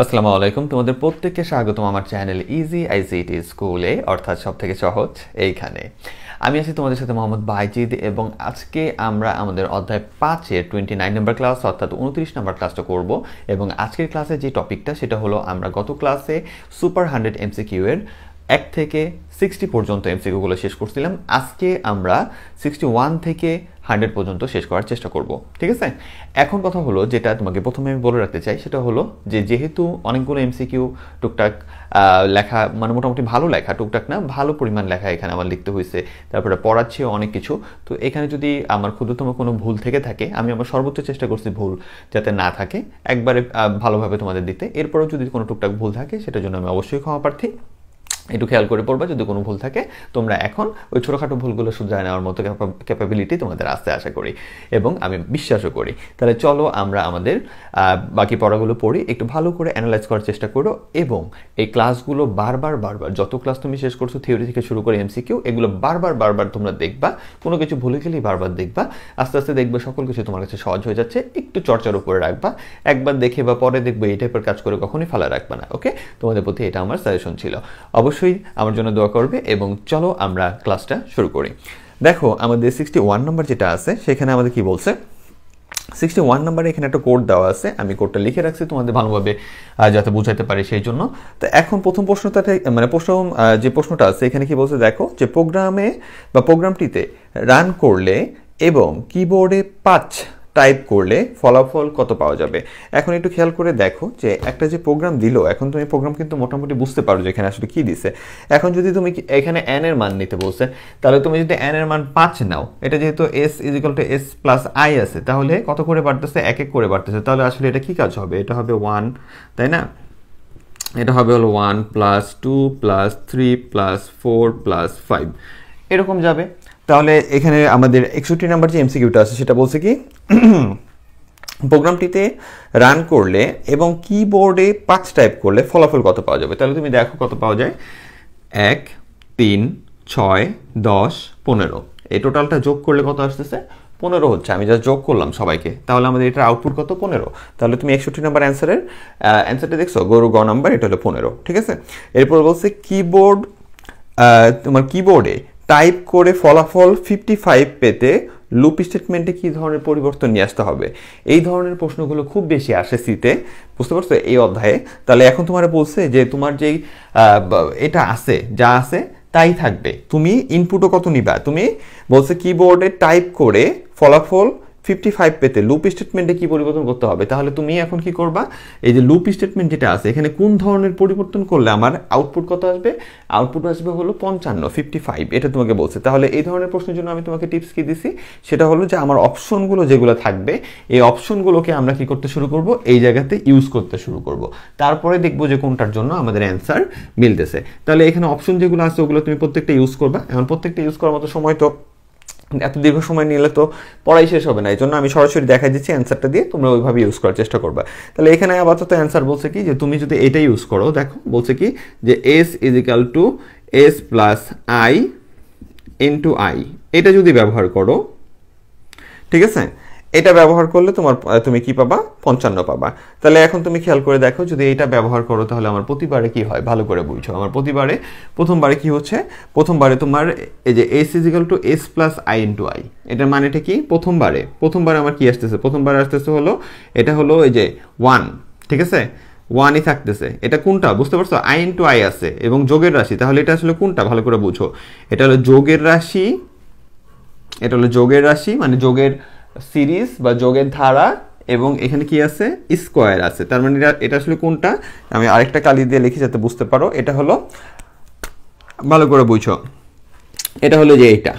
আসসালামু আলাইকুম, তোমাদের প্রত্যেককে স্বাগতম আমার চ্যানেল ইজি আইসিটি স্কুলে, অর্থাৎ সব থেকে সহজ এইখানে। আমি আছি তোমাদের সাথে মোহাম্মদ বাইজিদ এবং আজকে আমরা আমাদের অধ্যায় 5-এর 29 নম্বর ক্লাস অর্থাৎ 29 নম্বর ক্লাসটা করব। এবং আজকের ক্লাসে যে টপিকটা সেটা হলো, আমরা গত ক্লাসে সুপার 100 এমসিকিউ এর 1 থেকে 60 পর্যন্ত এমসিকিউগুলো শেষ করছিলাম। আজকে আমরা 61 থেকে 100 পর্যন্ত শেষ করার চেষ্টা করব, ঠিক আছে? এখন কথা হলো, যেটা তোমাকে প্রথমে আমি বলে রাখতে চাই সেটা হলো যে যেহেতু অনেকগুলো এমসিকিউ টুকটাক লেখা, মানে মোটামুটি ভালো লেখা, টুকটাক না ভালো পরিমাণ লেখা এখানে আমার লিখতে হয়েছে, তারপরে পড়াচ্ছেও অনেক কিছু। তো এখানে যদি আমার ক্ষুদ্রতম কোনো ভুল থেকে থাকে, আমি আমার সর্বোচ্চ চেষ্টা করছি ভুল যাতে না থাকে, একবারে ভালোভাবে তোমাদের দিতে। এরপরেও যদি কোনো টুকটাক ভুল থাকে সেটার জন্য আমি অবশ্যই ক্ষমা প্রার্থী। একটু খেয়াল করে পড়বা, যদি কোনো ভুল থাকে তোমরা এখন ওই ছোটোখাটো ভুলগুলো শুধরে নেওয়ার মতো ক্যাপাবিলিটি তোমাদের আসতে আশা করি এবং আমি বিশ্বাসও করি। তাহলে চলো আমরা আমাদের বাকি পড়াগুলো পড়ি, একটু ভালো করে অ্যানালাইজ করার চেষ্টা করো এবং এই ক্লাসগুলো বারবার যত ক্লাস তুমি শেষ করছো থিওরি থেকে শুরু করে এমসিকিউ, এগুলো বারবার তোমরা দেখবা। কোনো কিছু ভুলে গেলেই বারবার দেখবা, আস্তে আস্তে দেখবে সকল কিছু তোমার কাছে সহজ হয়ে যাচ্ছে। একটু চর্চার উপরে রাখবা, একবার দেখে বা পরে দেখবে এই টাইপের কাজ করে কখনোই ফেলা রাখবা না। ওকে, তোমাদের প্রতি এটা আমার সাজেশন ছিল। অবশ্যই আমার জন্য দোয়া করবে এবং চলো আমরা ক্লাসটা শুরু করি। দেখো আমাদের 61 নম্বর যেটা আছে সেখানে আমাদের কি বলছে, 61 নম্বরে এখানে একটা কোড দেওয়া আছে, আমি কোডটা লিখে রাখছি তোমাদের ভালোভাবে যাতে বুঝাইতে পারি সেই জন্য। তো এখন প্রথম প্রশ্নটাতে মানে যে প্রশ্নটা আছে এখানে কি বলছে, দেখো যে প্রোগ্রামে বা প্রোগ্রামটিতে রান করলে এবং কিবোর্ডে 5 টাইপ করলে ফলাফল কত পাওয়া যাবে। এখন একটু খেয়াল করে দেখো যে একটা যে প্রোগ্রাম দিল, এখন তুমি প্রোগ্রাম কিন্তু মোটামুটি বুঝতে পারো যে এখানে আসলে কি দিছে। এখন যদি তুমি এখানে n এর মান নিতে বলছে, তাহলে তুমি যদি n এর মান 5 নাও, এটা যেহেতু s = s + i আছে, তাহলে কত করে বাড়তেছে, এক এক করে বাড়তেছে। তাহলে আসলে এটা কি কাজ হবে, এটা হবে 1, তাই না? এটা হবে হলো 1 + 2 + 3 + 4 + 5 এরকম যাবে। তাহলে এখানে আমাদের 61 নাম্বার যে এমসিকিউটা আছে সেটা বলছে কি, প্রোগ্রামটিতে রান করলে এবং কিবোর্ডে 5 টাইপ করলে ফলাফল কত পাওয়া যাবে। তাহলে তুমি দেখো কত পাওয়া যায়, 1 3 6 10 15, এই টোটালটা যোগ করলে কত আসতেছে, 15 হচ্ছে। আমি যা যোগ করলাম সবাইকে, তাহলে আমাদের এটার আউটপুট কত, 15। তাহলে তুমি 61 নাম্বার অ্যান্সারটা দেখছো, গ নাম্বার, এটা হলো 15, ঠিক আছে? এরপর বলছে তোমার কিবোর্ডে টাইপ করে ফলাফল 55 পেতে লুপ স্টেটমেন্টে কি ধরনের পরিবর্তন নিয়ে আসতে হবে। এই ধরনের প্রশ্নগুলো খুব বেশি আসে সিতে, বুঝতে পারছো, এই অধ্যায়ে। তাহলে এখন তোমার বলছে যে তোমার যেই এটা আছে, যা আছে তাই থাকবে, তুমি ইনপুটও কত নিবা। তুমি বলছে কিবোর্ডে টাইপ করে ফলাফল 55 পেতে লুপ স্টেটমেন্টে কি পরিবর্তন করতে হবে। তাহলে তুমি এখন কি করবা, এই যে লুপ স্টেটমেন্ট যেটা আছে এখানে কোন ধরনের পরিবর্তন করলে আমার আউটপুট কত আসবে, আউটপুট আসবে হলো 55 এটা তোমাকে বলছে। তাহলে এই ধরনের প্রশ্নের জন্য আমি তোমাকে টিপস কি দিছি, সেটা হলো যে আমার অপশনগুলো যেগুলো থাকবে, এই অপশনগুলোকে আমরা কি করতে শুরু করব, এই জায়গাতে ইউজ করতে শুরু করব। তারপরে দেখবো যে কোনটার জন্য আমাদের অ্যান্সার মিলতেছে। তাহলে এখানে অপশন যেগুলো আছে ওগুলো তুমি প্রত্যেকটা ইউজ করবা। এখন প্রত্যেকটা ইউজ করার মতো সময় তো এত দীর্ঘ সময় নিলে তো পড়াই শেষ হবে না, এই জন্য আমি সরাসরি দেখাই দিচ্ছি অ্যান্সারটা দিয়ে, তোমরা ওইভাবে ইউজ করার চেষ্টা করবা। তাহলে এখানে আপাতত অ্যান্সার বলছে কি, যে তুমি যদি এটা ইউজ করো, দেখো বলছে কি যে s = s + i * i, এটা যদি ব্যবহার করো, ঠিক আছে, এটা ব্যবহার করলে তুমি কি পাবা, 55 পাবা। তাহলে এখন তুমি খেয়াল করে দেখো, যদি এটা ব্যবহার করো তাহলে আমার প্রতিবারে কি হয়, ভালো করে বুঝছো। আমার প্রথমবারে কি হচ্ছে, প্রথমবারে তোমার এই যে s = s + i * i, এটার মানেটা কি, প্রথমবারে আমার কি আসতেছে, প্রথমবারে আসতেছে হলো এটা হলো এই যে 1, ঠিক আছে, 1ই থাকতেছে। এটা কোনটা বুঝতে পারছো, i * i আছে এবং যোগের রাশি। তাহলে এটা আসলে কোনটা ভালো করে বুঝো, এটা হলো যোগের রাশি, এটা হলো যোগের রাশি মানে যোগের সিরিজ বা যোগের ধারা, এবং এখানে কি আছে, স্কোয়ার আছে। তার মানে এটা আসলে কোনটা, আমি আরেকটা কালি দিয়ে লিখি যাতে বুঝতে পারো। এটা হলো, ভালো করে বুঝো, এটা হলো যে এইটা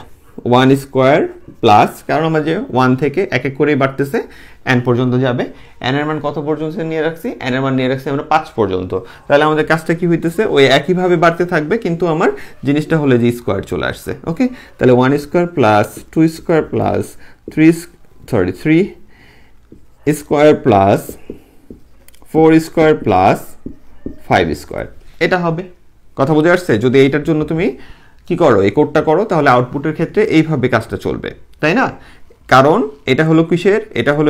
1² প্লাস, কারণ আমরা যে 1 থেকে এক এক করেই বাড়তেছে n পর্যন্ত যাবে। n এর মান কত পর্যন্ত নিয়ে রাখছি, n এর মান নিয়ে রাখছি আমরা 5 পর্যন্ত। তাহলে আমাদের কাজটা কি হইতেছে, ওই একইভাবে বাড়তে থাকবে, কিন্তু আমার জিনিসটা হলো যে স্কোয়ার চলে আসছে। ওকে, তাহলে 1² প্লাস 2² প্লাস 3² প্লাস 4² প্লাস 5², এটা হবে। কথা বুঝে আসছে? যদি এইটার জন্য তুমি কি করো, এই কোডটা করো, তাহলে আউটপুটের ক্ষেত্রে এইভাবে কাজটা চলবে, তাই না? কারণ এটা হলো কিসের, এটা হলো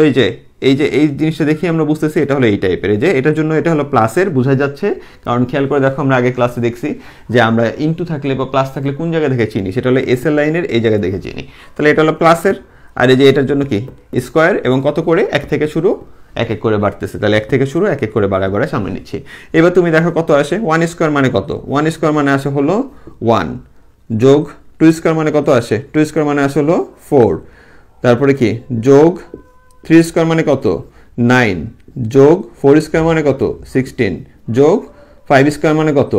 এই জিনিসটা দেখি আমরা বুঝতেছি এটা হলো এই টাইপের, যে এটার জন্য এটা হলো প্লাসের, বোঝা যাচ্ছে। কারণ খেয়াল করে দেখো আমরা আগে ক্লাসে দেখছি যে আমরা ইনটু থাকলে বা প্লাস থাকলে কোন জায়গায় দেখে চিনি, সেটা হলো এস এর লাইনের এই জায়গায় দেখে চিনি। তাহলে এটা হলো প্লাসের, আর এই যে এটার জন্য কি স্কোয়ার, এবং কত করে এক থেকে শুরু এক এক করে বাড়তেছে, তাহলে এক থেকে শুরু এক এক করে বাড়া বাড়া সামনে নিচ্ছি। এবার তুমি দেখো কত আসে, 1 স্কোয়ার মানে কত, 1 স্কোয়ার মানে আসে হলো 1, যোগ 2 স্কোয়ার মানে কত আসে, 2 স্কোয়ার মানে আসে হলো 4, তারপরে কি যোগ 3 স্কোয়ার মানে কত 9, যোগ 4 স্কোয়ার মানে কত 16, যোগ 5 স্কোয়ার মানে কত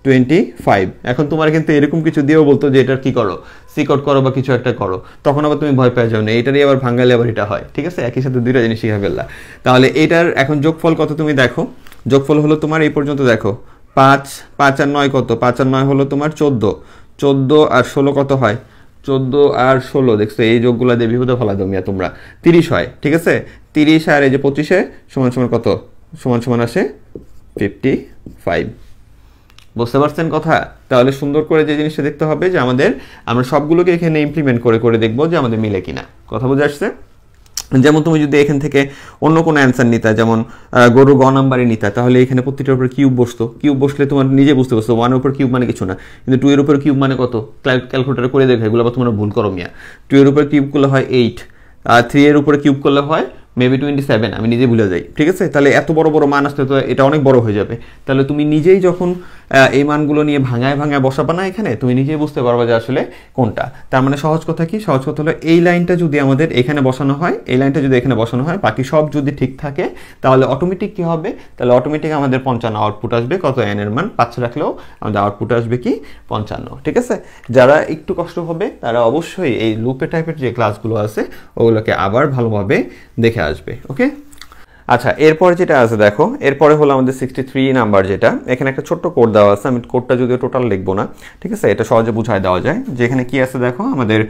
25। এখন তোমার কিন্তু এরকম কিছু দিয়েও বলতো যে এটার কি করো, সিকট করো বা কিছু একটা করো, তখন আবার তুমি ভয় পেয়ে যাও না, এটারই আবার ভাঙালে আবার এটা হয়, ঠিক আছে, একই সাথে দুইটা জিনিস শিখে ফেললা। তাহলে এটার এখন যোগফল কত তুমি দেখো, যোগফল হলো তোমার এই পর্যন্ত দেখো 5 আর 9 কত, 5 আর 9 হলো তোমার 14, 14 আর 16 কত হয়, 14 আর 16 দেখছো এই যোগগুলা দিয়ে বিভূত ফলা দমিয়া তোমরা 30 হয়, ঠিক আছে। 30 আর এই যে 25 সমান সমান কত, সমান সমান আসে 55। বুঝতে পারছেন কথা? তাহলে সুন্দর করে যে জিনিসটা দেখতে হবে যে আমরা সবগুলোকে এখানে ইমপ্লিমেন্ট করে করে দেখবো যে আমাদের মিলে কিনা, কথা বুঝে আসছে। যেমন তুমি যদি এখান থেকে অন্য কোনো অ্যান্সার নিতা, যেমন গরু গ নাম্বারে নিতা, তাহলে এখানে প্রত্যেকটার উপর কিউব বসতো, কিউব বসলে তোমার নিজে বুঝতে পারছো 1 এর উপর কিউব মানে কিছু না, কিন্তু 2 এর উপর কিউব মানে কত, ক্যালকুলেটার করে দেখো, এগুলো তোমরা ভুল করো মিয়া। 2 এর উপর কিউব করলে হয় 8, আর 3 এর উপরে কিউব করলে হয় মেবি 27, আমি নিজে ভুলে যাই, ঠিক আছে। তাহলে এত বড় বড় মান আসলে তো এটা অনেক বড় হয়ে যাবে, তাহলে তুমি নিজেই যখন এই মানগুলো নিয়ে ভাঙায় ভাঙায় বসাবা না এখানে, তুমি নিজেই বুঝতে পারবে যে আসলে কোনটা। তার মানে সহজ কথা কি, সহজ কথা হলো এই লাইনটা যদি আমাদের এখানে বসানো হয়, এই লাইনটা যদি এখানে বসানো হয়, বাকি সব যদি ঠিক থাকে, তাহলে অটোমেটিক কি হবে, তাহলে অটোমেটিক আমাদের 55 আউটপুট আসবে। কত, এন এর মান 5 রাখলেও আমাদের আউটপুট আসবে কি 55, ঠিক আছে। যারা একটু কষ্ট হবে তারা অবশ্যই এই লুপে টাইপের যে ক্লাসগুলো আছে ওগুলোকে আবার ভালোভাবে দেখে আসবে, ওকে। আচ্ছা, এরপরে যেটা আছে দেখো, এরপরে হলো আমাদের 63 নাম্বার, যেটা এখানে একটা ছোট্ট কোড দেওয়া আছে, আমি কোডটা যদিও টোটাল লিখবো না, ঠিক আছে, এটা সহজে বুঝায় দেওয়া যায়। যে এখানে কি আছে দেখো, আমাদের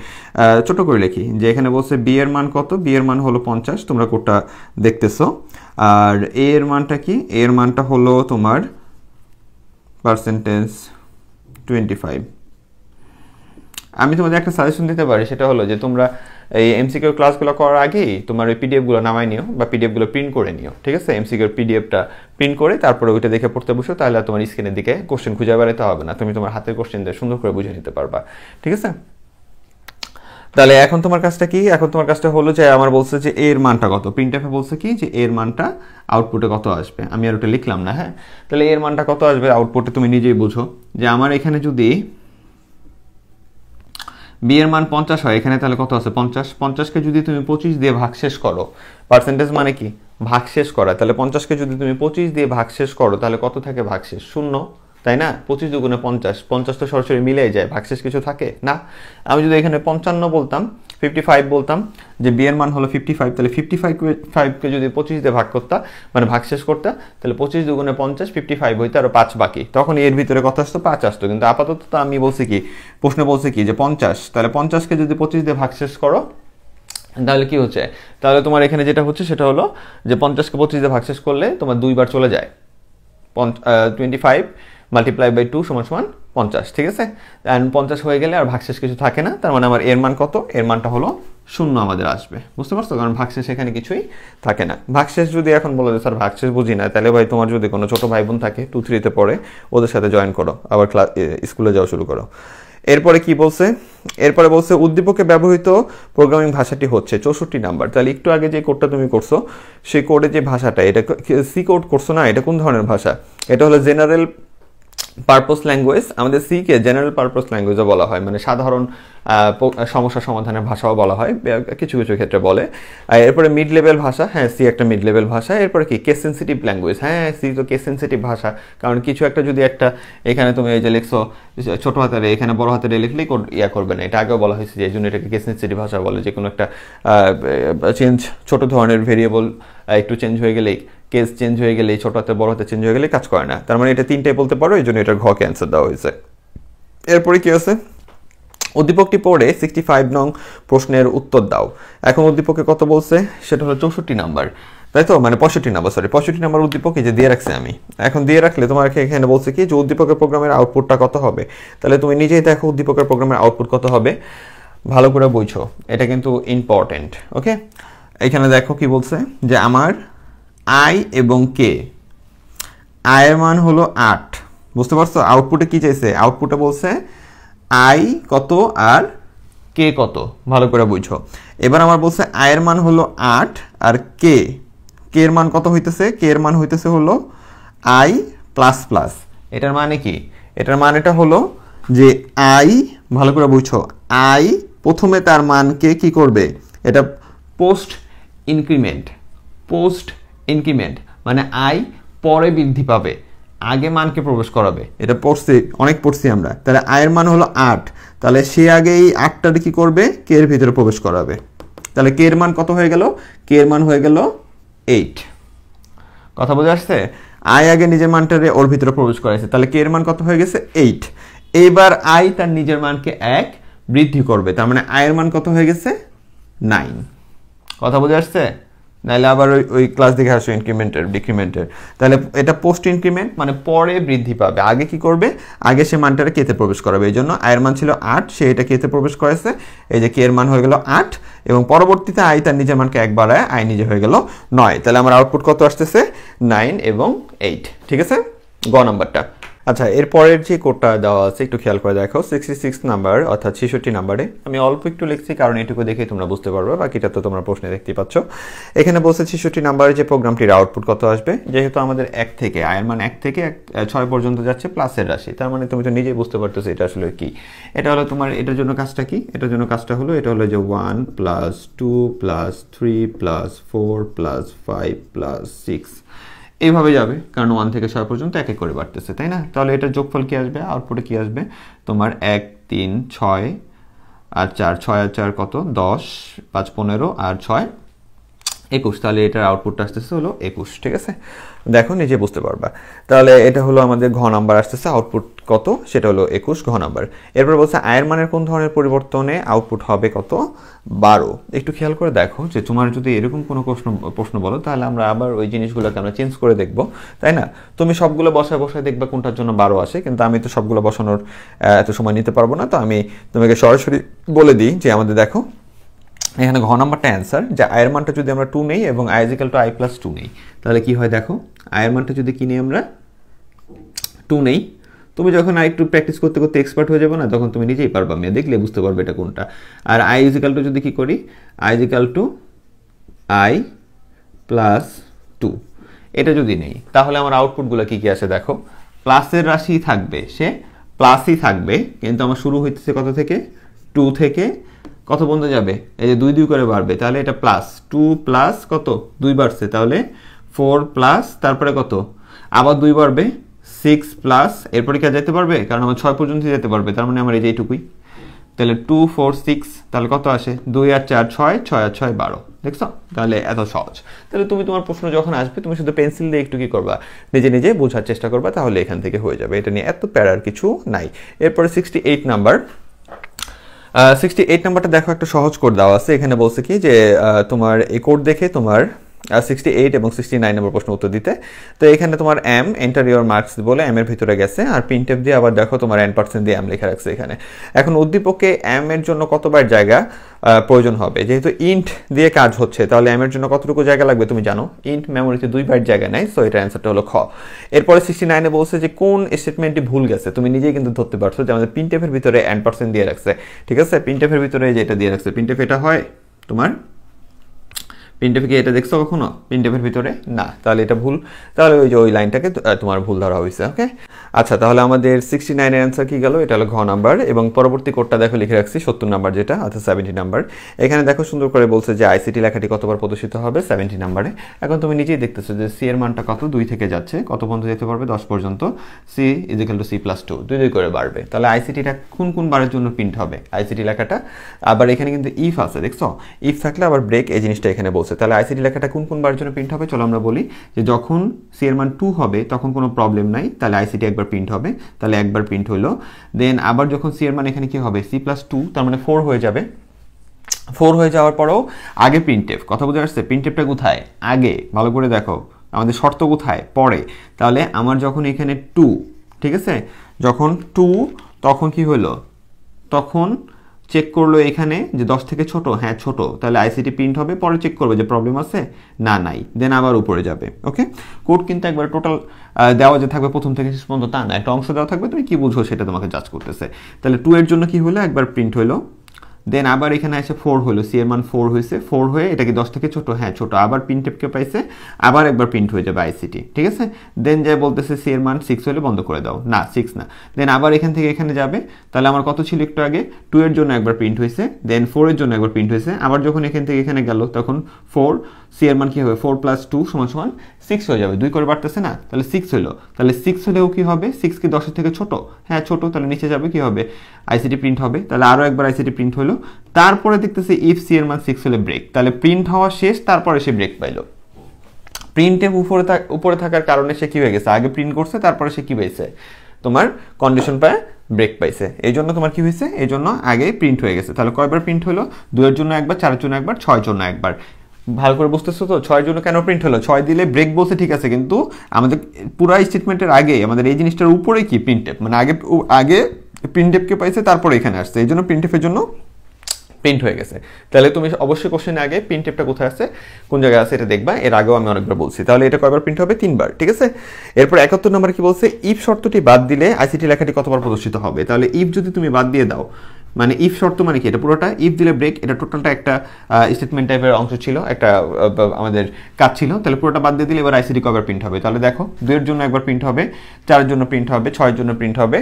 ছোট করে লিখি, যে এখানে বলছে বি এর মান কত, বি এর মান হলো 50, তোমরা কোডটা দেখতেছো। আর এ এর মানটা কি, এ এর মানটা হলো তোমার পার্সেন্টেজ 25। আমি তোমাদের একটা সাজেশন দিতে পারি, সেটা হলো যে তোমরা এই এমসিকিউ ক্লাসগুলো করার আগেই তোমার ওই পিডিএফগুলো নামাই নিও বা পিডিএফগুলো প্রিন্ট করে নিও, ঠিক আছে। এমসিকিউর পিডিএফটা প্রিন্ট করে তারপরে ওইটা দেখে পড়তে বসো, তাহলে তোমার স্ক্রিনের দিকে কোশ্চেন খুঁজে বেড়াতে হবে না, তুমি তোমার হাতের কোশ্চেন দিয়ে সুন্দর করে বুঝে নিতে পারবা, ঠিক আছে। তাহলে এখন তোমার কাজটা কি, এখন তোমার কাজটা হলো যে আমার বলছে যে এর মানটা কত, প্রিন্ট এফে বলছে কি যে এর মানটা আউটপুটে কত আসবে, আমি আর ওটা লিখলাম না, হ্যাঁ। তাহলে এর মানটা কত আসবে আউটপুটে তুমি নিজেই বুঝো, যে আমার এখানে যদি বি এর মান 50 হয়, এখানে তাহলে কত আছে 50, 50কে যদি তুমি 25 দিয়ে ভাগশেষ করো, পার্সেন্টেজ মানে কি ভাগশেষ করা, তাহলে 50কে যদি তুমি 25 দিয়ে ভাগশেষ করো তাহলে কত থাকে ভাগশেষ, 0, তাই না। 25 দুগুণে 50, 50 তো সরাসরি মিলেই যায়, ভাগশেষ কিছু থাকে না। আমি যদি এখানে 55 বলতাম, 55 বলতাম, যে বি এর মান হলো 55, তাহলে 55কে যদি 25 দিয়ে ভাগ করতাম, মানে ভাগশেষ করতাম, তাহলে 25 দুগুণে 50, 55 হইতে আরো 5 বাকি, তখন এর ভিতরে কত আসতো 5 আসতো। কিন্তু আপাতত তো আমি বলছি কি, প্রশ্ন বলছে কি যে 50, তাহলে 50কে যদি 25 দিয়ে ভাগশেষ করো তাহলে কি হচ্ছে, তাহলে তোমার এখানে যেটা হচ্ছে সেটা হলো যে 50কে 25 দিয়ে ভাগশেষ করলে তোমার 2 বার চলে যায়, 25 মাল্টিপ্লাই বাই 2 সমান সমান 50, ঠিক আছে। অ্যান্ড 50 হয়ে গেলে আর ভাগশেষ কিছু থাকে না, তার মানে আমার এর মান কত, এর মানটা হলো 0 আমাদের আসবে, বুঝতে পারছো, কারণ ভাগশেষ এখানে কিছুই থাকে না। ভাগশেষ যদি এখন বলো যে স্যার ভাগশেষ বুঝি না, তাহলে ভাই তোমার যদি কোনো ছোট ভাই বোন থাকে 2-3-তে পড়ে, ওদের সাথে জয়েন করো, আবার স্কুলে যাওয়া শুরু করো। এরপরে কি বলছে, এরপরে বলছে উদ্দীপকে ব্যবহৃত প্রোগ্রামিং ভাষাটি হচ্ছে 64 নাম্বার। তাহলে একটু আগে যে কোডটা তুমি করছো সেই কোডে যে ভাষাটা, এটা সি কোড করছো না, এটা কোন ধরনের ভাষা, এটা হলো জেনারেল পারপোজ ল্যাঙ্গুয়েজ। আমাদের সি কে জেনারেল পারপোজ ল্যাঙ্গুয়েজও বলা হয়, মানে সাধারণ সমস্যা সমাধানের ভাষাও বলা হয়, কিছু কিছু ক্ষেত্রে বলে। এরপরে মিড লেভেল ভাষা, হ্যাঁ সি একটা মিড লেভেল ভাষা। এরপরে কি কেস সেন্সিটিভ ল্যাঙ্গুয়েজ, হ্যাঁ সি তো কেস সেন্সিটিভ ভাষা, কারণ কিছু একটা যদি একটা এখানে তুমি এই যে লিখছো ছোট হাতের, এখানে বড় হাতের লিখলেই ইয়া করবে না, এটা আগেও বলা হয়েছে যে এই জন্য এটাকে কেস সেন্সিটিভ ভাষা বলে। যে কোনো একটা চেঞ্জ, ছোট ধরনের ভেরিয়েবল একটু চেঞ্জ হয়ে গেলেই, কেস চেঞ্জ হয়ে গেলে, ছোট হাতে বড় হাতে চেঞ্জ হয়ে গেলে কাজ করে না, তার মানে এটা 3টাই বলতে পারো, এই জন্য এটার ঘকে অ্যান্সার দেওয়া হয়েছে। এরপরে কি আছে, উদ্দীপকটি পড়ে 65 নং প্রশ্নের উত্তর দাও। এখন উদ্দীপকে কত বলছে, সেটা হলো 64 নাম্বার, তাই তো, মানে 65 নাম্বার, সরি 65 নাম্বার উদ্দীপক এই যে দিয়ে রাখছে আমি। এখন দিয়ে রাখলে তোমাকে এখানে বলছে কি যে উদ্দীপকের প্রোগ্রামের আউটপুটটা কত হবে, তাহলে তুমি নিজেই দেখো উদ্দীপকের প্রোগ্রামের আউটপুট কত হবে। ভালো করে বুঝো, এটা কিন্তু ইম্পর্টেন্ট। ওকে, এখানে দেখো কি বলছে যে আমার আই এবং কে, আয়ের মান হলো 8, বুঝতে পারছো? আউটপুটে কি চাইছে? আউটপুটে বলছে আই কত আর কে কত, ভালো করে বুঝো। এবার আমার বলছে আয়ের মান হলো 8 আর কে এর মান কত হইতেছে? কে এর মান হইতেছে হলো আই প্লাস প্লাস। এটার মানে কি? এটার মানেটা হলো যে আই, ভালো করে বুঝো, আই প্রথমে তার মানকে কি করবে? এটা পোস্ট ইনক্রিমেন্ট মানে আই পরে বৃদ্ধি পাবে, আগে মানকে প্রবেশ করাবে। এটা অনেক পড়ছি আমরা। তাহলে আয়ের মান হলো 8, তাহলে সে আগে এই 8টারে কি করবে? কে এর ভিতরে প্রবেশ করাবে। তাহলে কে এর মান কত হয়ে গেল? কে এর মান হয়ে গেল 8। কথা বোঝা আসছে? আই আগে নিজের মানটারে ওর ভিতরে প্রবেশ করাইছে, তাহলে কে এর মান কত হয়ে গেছে? 8। এইবার আই তার নিজের মানকে 1 বৃদ্ধি করবে, তার মানে আয়ের মান কত হয়ে গেছে? 9। কথা বোঝা আসছে? নাহলে আবার ওই ক্লাস দেখে আসো ডিক্রিমেন্টের। তাহলে এটা পোস্ট ইনক্রিমেন্ট মানে পরে বৃদ্ধি পাবে, আগে কি করবে? আগে সে মানটারে কেতে প্রবেশ করাবে। এই জন্য আয়ের মান ছিল 8, সে এটা কেতে প্রবেশ করেছে, এই যে কে এর মান হয়ে গেল 8, এবং পরবর্তীতে আই তার নিজের মানকে 1 বাড়ায় আই নিজে হয়ে গেল 9। তাহলে আমার আউটপুট কত আসতেছে? 9 এবং 8। ঠিক আছে, গ নাম্বারটা। আচ্ছা, এরপরের যে কোডটা দেওয়া আছে একটু খেয়াল করে দেখো। 66 নাম্বার অর্থাৎ 66 নাম্বারে আমি অল্প একটু লিখছি, কারণ এটুকু দেখে তোমরা বুঝতে পারবে, বাকিটা তো তোমরা প্রশ্নে দেখতেই পাচ্ছ। এখানে বলছে 66 নাম্বারের যে প্রোগ্রামটির আউটপুট কত আসবে। যেহেতু আমাদের 1 থেকে আয়ের মান 1 থেকে 6 পর্যন্ত যাচ্ছে প্লাসের রাশি, তার মানে তুমি তো নিজেই বুঝতে পারতেছো এটা আসলে কি। এটা হলো তোমার, এটার জন্য কাজটা কি? এটার জন্য কাজটা হলো, এটা হলো যে 1 + 2 + 3 + 4 + 5 + 6 এইভাবে যাবে, কারণ 1 থেকে 6 পর্যন্ত এক এক করে বাড়তেছে, তাই না? তাহলে এটার যোগফল কি আসবে? আউটপুটে কি আসবে? তোমার 1 3 6 আর 4, 6 আর 4 কত? 10, 5 15 আর 6 21। তাহলে এটার আউটপুটটা আসতেছে হলো 21। ঠিক আছে, দেখো নিজে বুঝতে পারবা। তাহলে এটা হলো আমাদের ঘ নাম্বার আসতেছে, আউটপুট কত? সেটা হলো 21, ঘ নাম্বার। এরপর বলছে আয়ের মানের কোন ধরনের পরিবর্তনে আউটপুট হবে কত? 12। একটু খেয়াল করে দেখো যে তোমার যদি এরকম কোনো প্রশ্ন বলো, তাহলে আমরা আবার ওই জিনিসগুলোকে আমরা চেঞ্জ করে দেখবো, তাই না? তুমি সবগুলো বসায় দেখবা কোনটার জন্য 12 আসে, কিন্তু আমি তো সবগুলো বসানোর এত সময় নিতে পারবো না। তো আমি তোমাকে সরাসরি বলে দিই যে আমাদের দেখো এখানে ঘ নাম্বারটা অ্যান্সার, যে আয়ের মানটা যদি আমরা 2 নেই এবং i = i + 2 নেই, তাহলে কি হয় দেখো। আয়ের মানটা যদি কি নেই আমরা 2 নেই, তুমি যখন একটু প্র্যাকটিস করতে করতে এক্সপার্ট হয়ে যাবে না, তখন তুমি নিজেই পারবা, মেয়ে দেখলে বুঝতে পারবে এটা কোনটা। আর i = যদি কি করি, i = i + 2, এটা যদি নেই, তাহলে আমার আউটপুটগুলো কি কি আসে দেখো। প্লাসের রাশি থাকবে, সে প্লাসই থাকবে, কিন্তু আমার শুরু হইতেছে কত থেকে? 2 থেকে কত পর্যন্ত যাবে? এই যে 2 2 করে বাড়বে, তাহলে এটা প্লাস 2 প্লাস কত? 2 বাড়ছে, তাহলে 4 প্লাস তারপরে কত? আবার 2 বাড়বে, 6 প্লাস, এরপরে কি যেতে পারবে? কারণ আমার 6 পর্যন্ত যেতে পারবে, তার মানে আমার এই যে এইটুকুই। তাহলে 2 4 6, তাহলে কত আসে? 2 আর 4 6, 6 আর 6 12। দেখছো? তাহলে এত সহজ। তাহলে তুমি তোমার প্রশ্ন যখন আসবে, তুমি শুধু পেন্সিল দিয়ে একটু কি করবা, নিজে নিজে বোঝার চেষ্টা করবা, তাহলে এখান থেকে হয়ে যাবে। এটা নিয়ে এত প্যারার কিছু নাই। এরপরে 68 নাম্বার। 68 নাম্বারটা দেখো, একটা সহজ কোড দেওয়া আছে। এখানে বলছে কি যে তোমার এই কোড দেখে তোমার 68 এবং 69 নম্বর প্রশ্ন উত্তর দিতে। তো এখানে তোমার এম এন্টার ইওর মার্কস বলে এম এর ভিতরে গেছে, আর প্রিন্টএফ দিয়ে আবার দেখো তোমার n% দিয়ে এম লেখা রাখছে এখানে। এখন উদ্দীপকে এম এর জন্য কতবার জায়গা প্রয়োজন হবে? যেহেতু ইন্ট দিয়ে কাজ হচ্ছে, তাহলে এম এর জন্য কতটুকু জায়গা লাগবে তুমি জানো। ইন্ট মেমোরিতে 2 বার জায়গা নেয়, সো এটা অ্যান্সারটা হলো খ। এরপরে 69-এ বলছে যে কোন স্টেটমেন্টটি ভুল গেছে। তুমি নিজেই কিন্তু ধরতে পারছো যে আমাদের প্রিন্টএফের ভিতরে n% দিয়ে রাখছে, ঠিক আছে? প্রিন্টএফের ভিতরে যেটা দিয়ে রাখছে, প্রিন্টএফ এটা হয় তোমার, প্রিন্টএফে কি এটা দেখছো কখনো? প্রিন্টএফের ভিতরে না, তাহলে এটা ভুল। তাহলে ওই যে ওই লাইনটাকে তোমার ভুল ধরা হয়েছে। ওকে, আচ্ছা, তাহলে আমাদের 69 এর অ্যান্সার কি গেল? এটা হলো ঘ নাম্বার। এবং পরবর্তী কোডটা দেখো লিখে রাখছি 70 নাম্বার, যেটা অর্থাৎ 70 নাম্বার। এখানে দেখো সুন্দর করে বলছে যে আইসিটি লেখাটি কতবার প্রদর্শিত হবে? 70 নাম্বারে। এখন তুমি নিজেই দেখতেছো যে সি এর মানটা কত? 2 থেকে যাচ্ছে, কত পর্যন্ত যেতে পারবে? 10 পর্যন্ত। সি = c + 2, 2 2 করে বাড়বে। তাহলে আইসিটিটা কোন বারের জন্য প্রিন্ট হবে? আইসিটি লেখাটা আবার এখানে কিন্তু ইফ আছে, দেখছো? ইফ থাকলে আবার ব্রেক, এই জিনিসটা এখানে বলছে। তাহলে আইসিটি লেখাটা কোন বারের জন্য প্রিন্ট হবে? চলো আমরা বলি যে যখন সি এর মান 2 হবে তখন কোনো প্রবলেম নাই, তাহলে আইসিটি একবার প্রিন্ট হবে, তাহলে একবার প্রিন্ট হলো। দেন আবার যখন সি এর মান এখানে কি হবে? c + 2, তার মানে 4 হয়ে যাবে। 4 হয়ে যাওয়ার পরেও আগে প্রিন্টএফ, কথা বুঝে আসছে? প্রিন্টএফটা কোথায়? আগে, ভালো করে দেখো আমাদের শর্ত কোথায়? পরে। তাহলে আমার যখন এখানে 2, ঠিক আছে, যখন 2 তখন কি হলো? তখন চেক করলো এখানে যে 10 থেকে ছোট, হ্যাঁ ছোট, তাহলে আইসিটি প্রিন্ট হবে। পরে চেক করবে যে প্রবলেম আছে না নাই, দেন আবার উপরে যাবে। ওকে, কোড কিন্তু একবার টোটাল দেওয়া যে থাকবে প্রথম থেকে শেষ পর্যন্ত তা না, একটা অংশ দেওয়া থাকবে, তুমি কি বুঝো সেটা তোমাকে জাজ করতেছে। তাহলে 2 এর জন্য কি হলো, একবার প্রিন্ট হলো, দেন আবার এখানে এসে 4 হলো, সি এর মান 4 হয়েছে, 4 হয়ে এটা কি 10 থেকে ছোট, হ্যাঁ ছোট, আবার প্রিন্টএফকে পাইছে, আবার একবার প্রিন্ট হয়ে যাবে আইসিটি, ঠিক আছে। দেন যাই বলতেছে সি এর মান 6 হলে বন্ধ করে দাও, না 6 না, দেন আবার এখান থেকে এখানে যাবে। তাহলে আমার কত ছিল একটু আগে, 2 এর জন্য একবার প্রিন্ট হয়েছে, দেন 4 এর জন্য একবার প্রিন্ট হয়েছে, আবার যখন এখান থেকে এখানে গেল তখন 4, সি এর মান কি হবে, 4 + 2 = 6 হয়ে যাবে, 2 করে বাড়তেছে না, তাহলে 6 হলো। তাহলে 6 হলেও কি হবে, 6 কি 10 এর থেকে ছোট, হ্যাঁ ছোট, তাহলে নিচে যাবে কি হবে, আইসিটি প্রিন্ট হবে। তাহলে আরও একবার আইসিটি প্রিন্ট হলো, তারপরে দেখতেছি ইফ সি এর মান 6 হলে ব্রেক, তাহলে প্রিন্ট হওয়া শেষ, তারপরে সে ব্রেক পাইলো। প্রিন্টে উপরে থাকার কারণে সে কি হয়ে গেছে, আগে প্রিন্ট করছে, তারপরে সে কি পাইছে, তোমার কন্ডিশন পায় ব্রেক পাইছে, এই জন্য তোমার কি হয়েছে, এই জন্য আগে প্রিন্ট হয়ে গেছে। তাহলে কয়বার প্রিন্ট হলো, 2 এর জন্য একবার, 4 এর জন্য একবার, 6 এর জন্য একবার। ভালো করে বুঝতেছো তো, 6 এর জন্য কেন প্রিন্ট হলো, 6 দিলে ব্রেক বলছে ঠিক আছে, কিন্তু আমাদের পুরো স্টেটমেন্টের আগে আমাদের এই জিনিসটার উপরে কি প্রিন্টএফ, মানে আগে প্রিন্টএফকে পাইছে, তারপরে এখানে আসছে, এই জন্য প্রিন্টএফের জন্য প্রিন্ট হয়ে গেছে। তাহলে তুমি অবশ্যই কোশ্চেনে আগে প্রিন্টএফটা কোথায় আছে, কোন জায়গায় আছে এটা দেখবা, এর আগেও আমি অনেকবার বলছি। তাহলে এটা কয়বার প্রিন্ট হবে, 3 বার, ঠিক আছে। এরপর 71 নম্বরে কি বলছে, ইফ শর্তটি বাদ দিলে আইসিটি লেখাটি কতবার প্রদর্শিত হবে। তাহলে ইফ যদি তুমি বাদ দিয়ে দাও, মানে ইফ শর্ত মানে কি, এটা পুরোটা ইফ দিলে ব্রেক, এটা টোটালটা একটা স্টেটমেন্ট টাইপের অংশ ছিল, একটা আমাদের কাজ ছিল, তাহলে পুরোটা বাদ দিয়ে দিলে এবার আইসিটি কয়বার প্রিন্ট হবে। তাহলে দেখো 2 এর জন্য একবার প্রিন্ট হবে, 4 এর জন্য প্রিন্ট হবে, 6 এর জন্য প্রিন্ট হবে,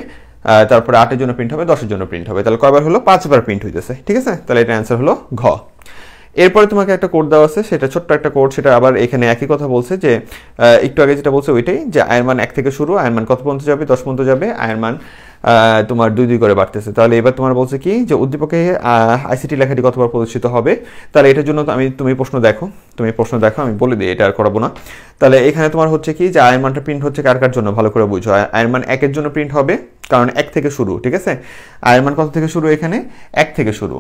তারপরে 8 এর জন্য প্রিন্ট হবে, 10 এর জন্য প্রিন্ট হবে। তাহলে কয়বার হলো, 5 বার প্রিন্ট হইতেছে, ঠিক আছে। তাহলে এটা অ্যান্সার হলো ঘ। এরপরে তোমাকে একটা কোড দেওয়া আছে, সেটা ছোট্ট একটা কোড, সেটা আবার এখানে একই কথা বলছে যে একটু আগে যেটা বলছে ওইটাই, যে আয়ের মান 1 থেকে শুরু, আয়ের মান কত পর্যন্ত যাবে, 10 পর্যন্ত যাবে, আয়ের মান তোমার 2 করে বাড়তেছে। তাহলে এবার তোমার বলছে কি যে উদ্দীপকে আইসিটি লেখাটি কতবার প্রদর্শিত হবে। তাহলে এটার জন্য তুমি প্রশ্ন দেখো, আমি বলে দিই, এটা আর করাবো না। তাহলে এখানে তোমার হচ্ছে কি যে আয়ের মানটা প্রিন্ট হচ্ছে কার জন্য, ভালো করে বুঝো। আয়ের মান 1 এর জন্য প্রিন্ট হবে, কারণ 1 থেকে শুরু, ঠিক আছে। আয়ের মান কত থেকে শুরু, এখানে 1 থেকে শুরু।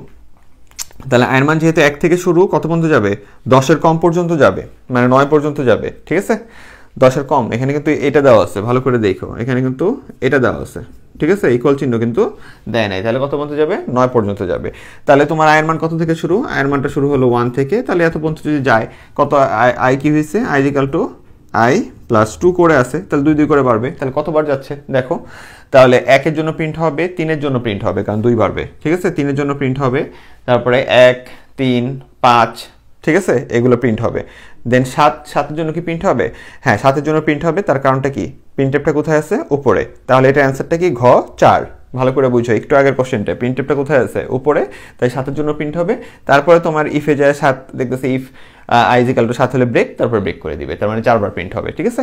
তাহলে আয়ের মান যেহেতু 1 থেকে শুরু, কত পর্যন্ত যাবে, 10 এর কম পর্যন্ত যাবে, মানে 9 পর্যন্ত যাবে, ঠিক আছে। 10 এর কম, এখানে কিন্তু এটা দেওয়া আছে, ভালো করে দেখো, এখানে কিন্তু এটা দেওয়া আছে, ঠিক আছে, ইকুয়াল চিহ্ন কিন্তু দেয় নাই। তাহলে কত পর্যন্ত যাবে, 9 পর্যন্ত যাবে। তাহলে তোমার আয়ের মান কত থেকে শুরু, আয়ের মানটা শুরু হলো 1 থেকে, তাহলে এত পর্যন্ত যদি যায়, কত আই কি হয়েছে, I equal to I plus 2 করে আছে, তাহলে 2 করে বাড়বে। তাহলে কতবার যাচ্ছে দেখো, তাহলে 1 এর জন্য প্রিন্ট হবে, 3 এর জন্য প্রিন্ট হবে, কারণ 2 বাড়বে, ঠিক আছে। 3 এর জন্য প্রিন্ট হবে, তারপরে 1, 3, 5, ঠিক আছে, এগুলো প্রিন্ট হবে। দেন 7 এর জন্য কি প্রিন্ট হবে, হ্যাঁ 7 এর জন্য প্রিন্ট হবে, তার কারণটা কি, প্রিন্টএফটা কোথায় আছে, উপরে। তাহলে এটা অ্যান্সারটা কি, ঘ 4। ভালো করে বুঝো, একটু আগের কোশ্চেনটা প্রিন্টএফটা কোথায় আছে, উপরে, তাই 7 এর জন্য প্রিন্ট হবে। তারপরে তোমার ইফে যায় 7, দেখতেছে if I is equal to 7 হলে ব্রেক, তারপর ব্রেক করে দিবে, তার মানে 4 বার প্রিন্ট হবে, ঠিক আছে।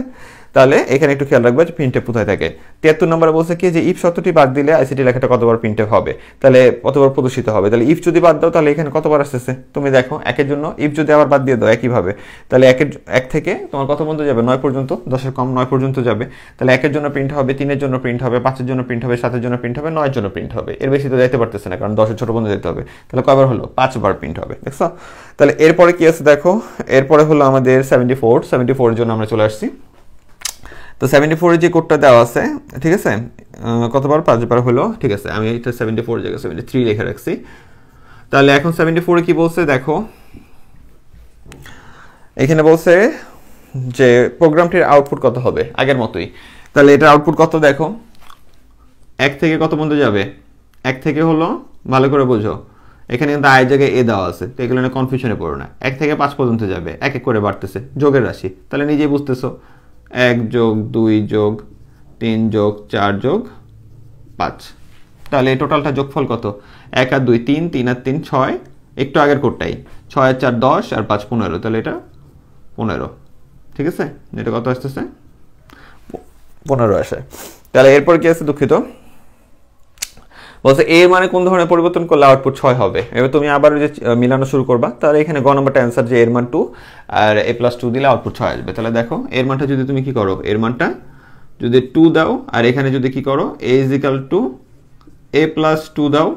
তাহলে এখানে একটু খেয়াল রাখবে যে প্রিন্টএফ কোথায় থাকে। 73 নম্বরে বলছে কি যে ইফ শর্তটি বাদ দিলে আইসিটি লেখাটা কতবার প্রিন্টএফ হবে, তাহলে কতবার প্রদর্শিত হবে। তাহলে ইফ যদি বাদ দাও, তাহলে এখানে কতবার আসতেছে, তুমি দেখো 1 এর জন্য ইফ যদি আবার বাদ দিয়ে দাও একইভাবে, তাহলে 1 থেকে তোমার কত পর্যন্ত যাবে, 9 পর্যন্ত, 10 এর কম 9 পর্যন্ত যাবে। তাহলে 1 এর জন্য প্রিন্ট হবে, 3 এর জন্য প্রিন্ট হবে, 5 এর জন্য প্রিন্ট হবে, 7 এর জন্য প্রিন্ট হবে, 9 এর জন্য প্রিন্ট হবে। এর বেশি তো যাইতে পারতেছে না, কারণ 10 এর ছোট পর্যন্ত যেতে হবে। তাহলে কয়বার হলো, 5 বার প্রিন্ট হবে, দেখছো। তাহলে এরপরে কি আছে দেখো, এরপরে হলো আমাদের 74 এর জন্য আমরা চলে আসছি। তো 74 এর যে কোডটা দেওয়া আছে, ঠিক আছে, কতবার, 5 বার হলো, ঠিক আছে। আমি এটা 74 জায়গায় 73 লিখে রাখছি। তাহলে এখন 74 এ কি বলছে দেখো, এখানে বলছে যে প্রোগ্রামটির আউটপুট কত হবে, আগের মতোই। তাহলে এটার আউটপুট কত দেখো, 1 থেকে কত পর্যন্ত যাবে, 1 থেকে হলো, ভালো করে বোঝো, এখানে কিন্তু আই জায়গায় এ দেওয়া আছে, তো এগুলো নিয়ে কনফিউশনে পড়ো না। 1 থেকে 5 পর্যন্ত যাবে, এক এক করে বাড়তেছে, যোগের রাশি, তাহলে নিজেই বুঝতেছো, 1 যোগ 2 যোগ 3 যোগ 4 যোগ 5, তাহলে এই টোটালটা যোগফল কত, 1 আর 2 3, 3 আর 3 6, একটু আগের কোডটাই, 6 আর 4 10 আর 5 15, তাহলে এটা 15, ঠিক আছে। এটা কত আসতেছে, 15 আসে। তাহলে এরপর কি আছে, দুঃখিত, বলছে এর মানে কোন ধরনের পরিবর্তন করলে আউটপুট 6 হবে। এবার তুমি আবার যে মিলানো শুরু করবা, তাহলে এখানে গ নম্বরটা অ্যান্সার যে এর মান 2 আর a + 2 দিলে আউটপুট 6 আসবে। তাহলে দেখো এর মানটা যদি তুমি কি করো, এর মানটা যদি 2 দাও, আর এখানে যদি কি করো a = a + 2 দাও,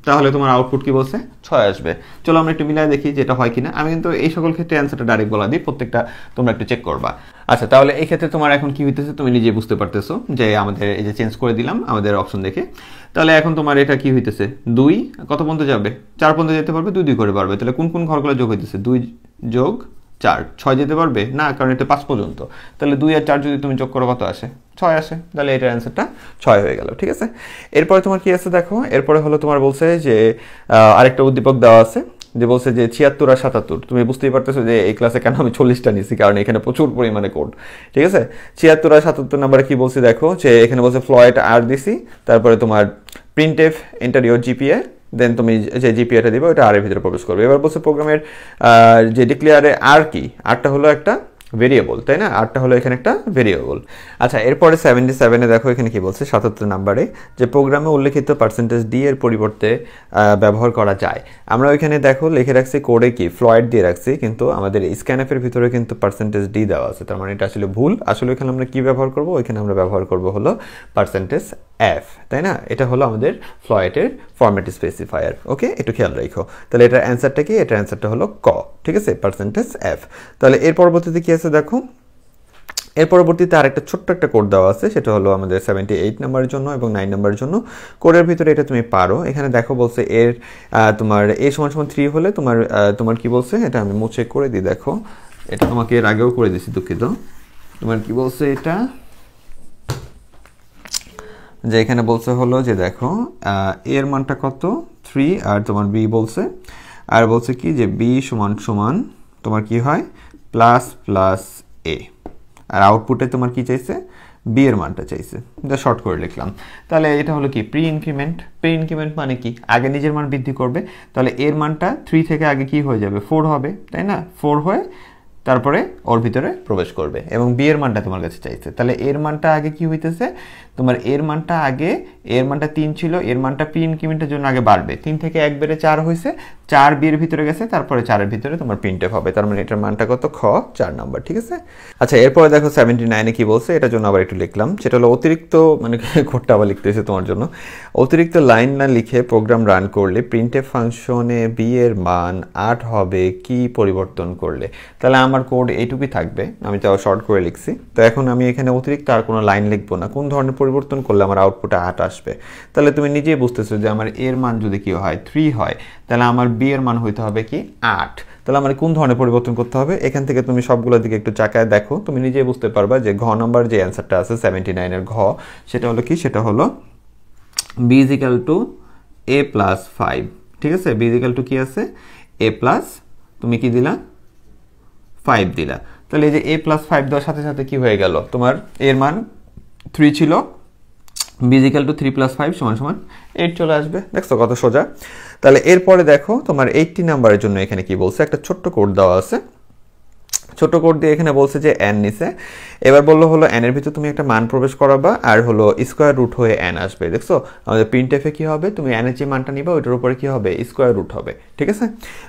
তাহলে তোমার আউটপুট কি বলছে 6 আসবে। চলো আমরা একটু মিলাই দেখি যেটা হয় কিনা। আমি কিন্তু এই সকল ক্ষেত্রে অ্যান্সারটা ডাইরেক্ট বলা দিই, প্রত্যেকটা তোমরা একটু চেক করবা। আচ্ছা, তাহলে এই ক্ষেত্রে তোমার এখন কি হইতেছে তুমি নিজে বুঝতে পারতেছো যে আমাদের এই যে চেঞ্জ করে দিলাম আমাদের অপশন দেখে। তাহলে এখন তোমার এটা কি হইতেছে 2 কত পর্যন্ত যাবে 4 পর্যন্ত যেতে পারবে, 2 2 করে পারবে। তাহলে কোন কোন ঘরগুলো যোগ হইতেছে 2 যোগ 4 6 যেতে পারবে না, কারণ এটা 5 পর্যন্ত। তাহলে 2 আর 4 যদি তুমি যোগ করো কত আসে 6 আসে। তাহলে এটার অ্যান্সারটা 6 হয়ে গেল। ঠিক আছে, এরপরে তোমার কি আছে দেখো। এরপরে হলো তোমার বলছে যে আরেকটা উদ্দীপক দেওয়া আছে যে বলছে যে 76 আর 77। তুমি বুঝতেই পারতেছো যে এই ক্লাসে কেন আমি 40টা নিছি, কারণ এখানে প্রচুর পরিমাণে কোড। ঠিক আছে, 76 আর 77 নাম্বারে কি বলছি দেখো, যে এখানে বলছে ফ্লয়েড আর দিছি, তারপরে তোমার প্রিন্টএফ এন্টার ইওর জিপিএ, দেন তুমি যে জিপিএটা দিবে ওটা আর এর ভিতরে প্রবেশ করবে। এবার বলছে প্রোগ্রামের যে ডিক্লেয়ারে আর কি, আরটা হলো একটা ভেরিয়েবল, তাই না, আরটা হলো এখানে একটা ভেরিয়েবল। আচ্ছা, এরপরে 77-এ দেখো এখানে কি বলছে 77 নাম্বারে যে প্রোগ্রামে উল্লেখিত % ডি এর পরিবর্তে ব্যবহার করা যায়। আমরা ওইখানে দেখো লিখে রাখছি কোডে কি ফ্লয়েড দিয়ে রাখছি, কিন্তু আমাদের স্ক্যানএফের ভিতরে কিন্তু % ডি দেওয়া আছে, তার মানে এটা আসলে ভুল। আসলে এখানে আমরা কি ব্যবহার করব, ওইখানে আমরা ব্যবহার করব হলো %f, তাই না। এটা হলো আমাদের ফ্লয়েডের ফরম্যাট স্পেসিফায়ার। ওকে, একটু খেয়াল রাখো। তাহলে এটার অ্যান্সারটা কি, এটার অ্যান্সারটা হলো ক। ঠিক আছে, %f। তাহলে এর পরবর্তীতে কি আছে দেখো, এর পরবর্তীতে আরেকটা ছোট্ট একটা কোড দেওয়া আছে, সেটা হলো আমাদের 78 নাম্বারের জন্য এবং 9 নাম্বারের জন্য। কোডের ভিতরে এটা তুমি পারো। এখানে দেখো বলছে এর তোমার a = 3 হলে তোমার কি বলছে, এটা আমি মুছে করে দিই। দেখো এটা তোমাকে এর আগেও করে দিছি, দুঃখিত। তোমার কি বলছে এটা, যে এখানে বলছে হলো যে দেখো এর মানটা কত 3, আর তোমার b বলছে, আর বলছে কি যে b = তোমার কি হয় প্লাস a, আর আউটপুটে তোমার কি চাইছে b এর মানটা চাইছে। এটা শর্ট করে লিখলাম। তাহলে এটা হলো কি প্রি ইনক্রিমেন্ট মানে কি, আগে নিজের মান বৃদ্ধি করবে। তাহলে এর মানটা 3 থেকে আগে কি হয়ে যাবে 4 হবে, তাই না। 4 হয়ে তারপরে ওর ভিতরে প্রবেশ করবে এবং বি এর মানটা তোমার কাছে চাইছে। তাহলে এর মানটা আগে কি হইতেছে তোমার, এর মানটা 3 ছিল, এর মানটা প্রি ইনক্রিমেন্টের জন্য আগে বাড়বে, 3 থেকে 1 বেড়ে 4 হয়েছে, 4 বি এর ভিতরে গেছে, তারপরে 4 এর ভিতরে তোমার প্রিন্টএফ হবে। তার মানে এটার মানটা কত খ 4 নাম্বার। ঠিক আছে, আচ্ছা এরপরে দেখো 79-এ কি বলছে, এটার জন্য আবার একটু লিখলাম। সেটা হলো অতিরিক্ত, মানে কোডটা আবার লিখতে হয়েছে তোমার জন্য। অতিরিক্ত লাইন না লিখে প্রোগ্রাম রান করলে প্রিন্টএফ ফাংশনে বি এর মান 8 হবে কি পরিবর্তন করলে। তাহলে আমার কোড এইটুকুই থাকবে, আমি তাও শর্ট করে লিখছি। তো এখন আমি এখানে অতিরিক্ত আর কোনো লাইন লিখবো না, কোন ধরনের পরিবর্তন করলে আমার আউটপুটে 8 আসবে। তাহলে তুমি নিজেই বুঝতেছো যে আমার এর মান যদি কি হয় 3 হয়, তাহলে আমার বি এর মান হইতে হবে কি 8। তাহলে আমার কোন ধরনের পরিবর্তন করতে হবে, এখান থেকে তুমি সবগুলোর দিকে একটু চাকায় দেখো, তুমি নিজেই বুঝতে পারবা যে ঘ নাম্বার যে অ্যান্সারটা আছে 79-এর ঘ, সেটা হলো কি, সেটা হলো b = a + 5। ঠিক আছে, b = কি আছে a + তুমি কি দিলা 5 দিলা। তাহলে এই যে a + 5 দেওয়ার সাথে সাথে কি হয়ে গেল, তোমার এর মান 3 ছিল, b = 3 + 5 = 8 চলে আসবে। দেখছো কত সোজা। তাহলে এরপরে দেখো তোমার 80 নাম্বারের জন্য এখানে কি বলছে, একটা ছোট্ট কোড দেওয়া আছে। ছোট কোড দিয়ে এখানে বলছে যে n নিছে। এবার বললো হলো n এর ভিতর তুমি একটা মান প্রবেশ করাবা, আর হলো স্কোয়ার রুট হয়ে n আসবে। দেখছো আমাদের প্রিন্টএফে কি হবে, তুমি n এর যে মানটা নিবা ওইটার উপরে কি হবে স্কোয়ার রুট হবে। ঠিক আছে,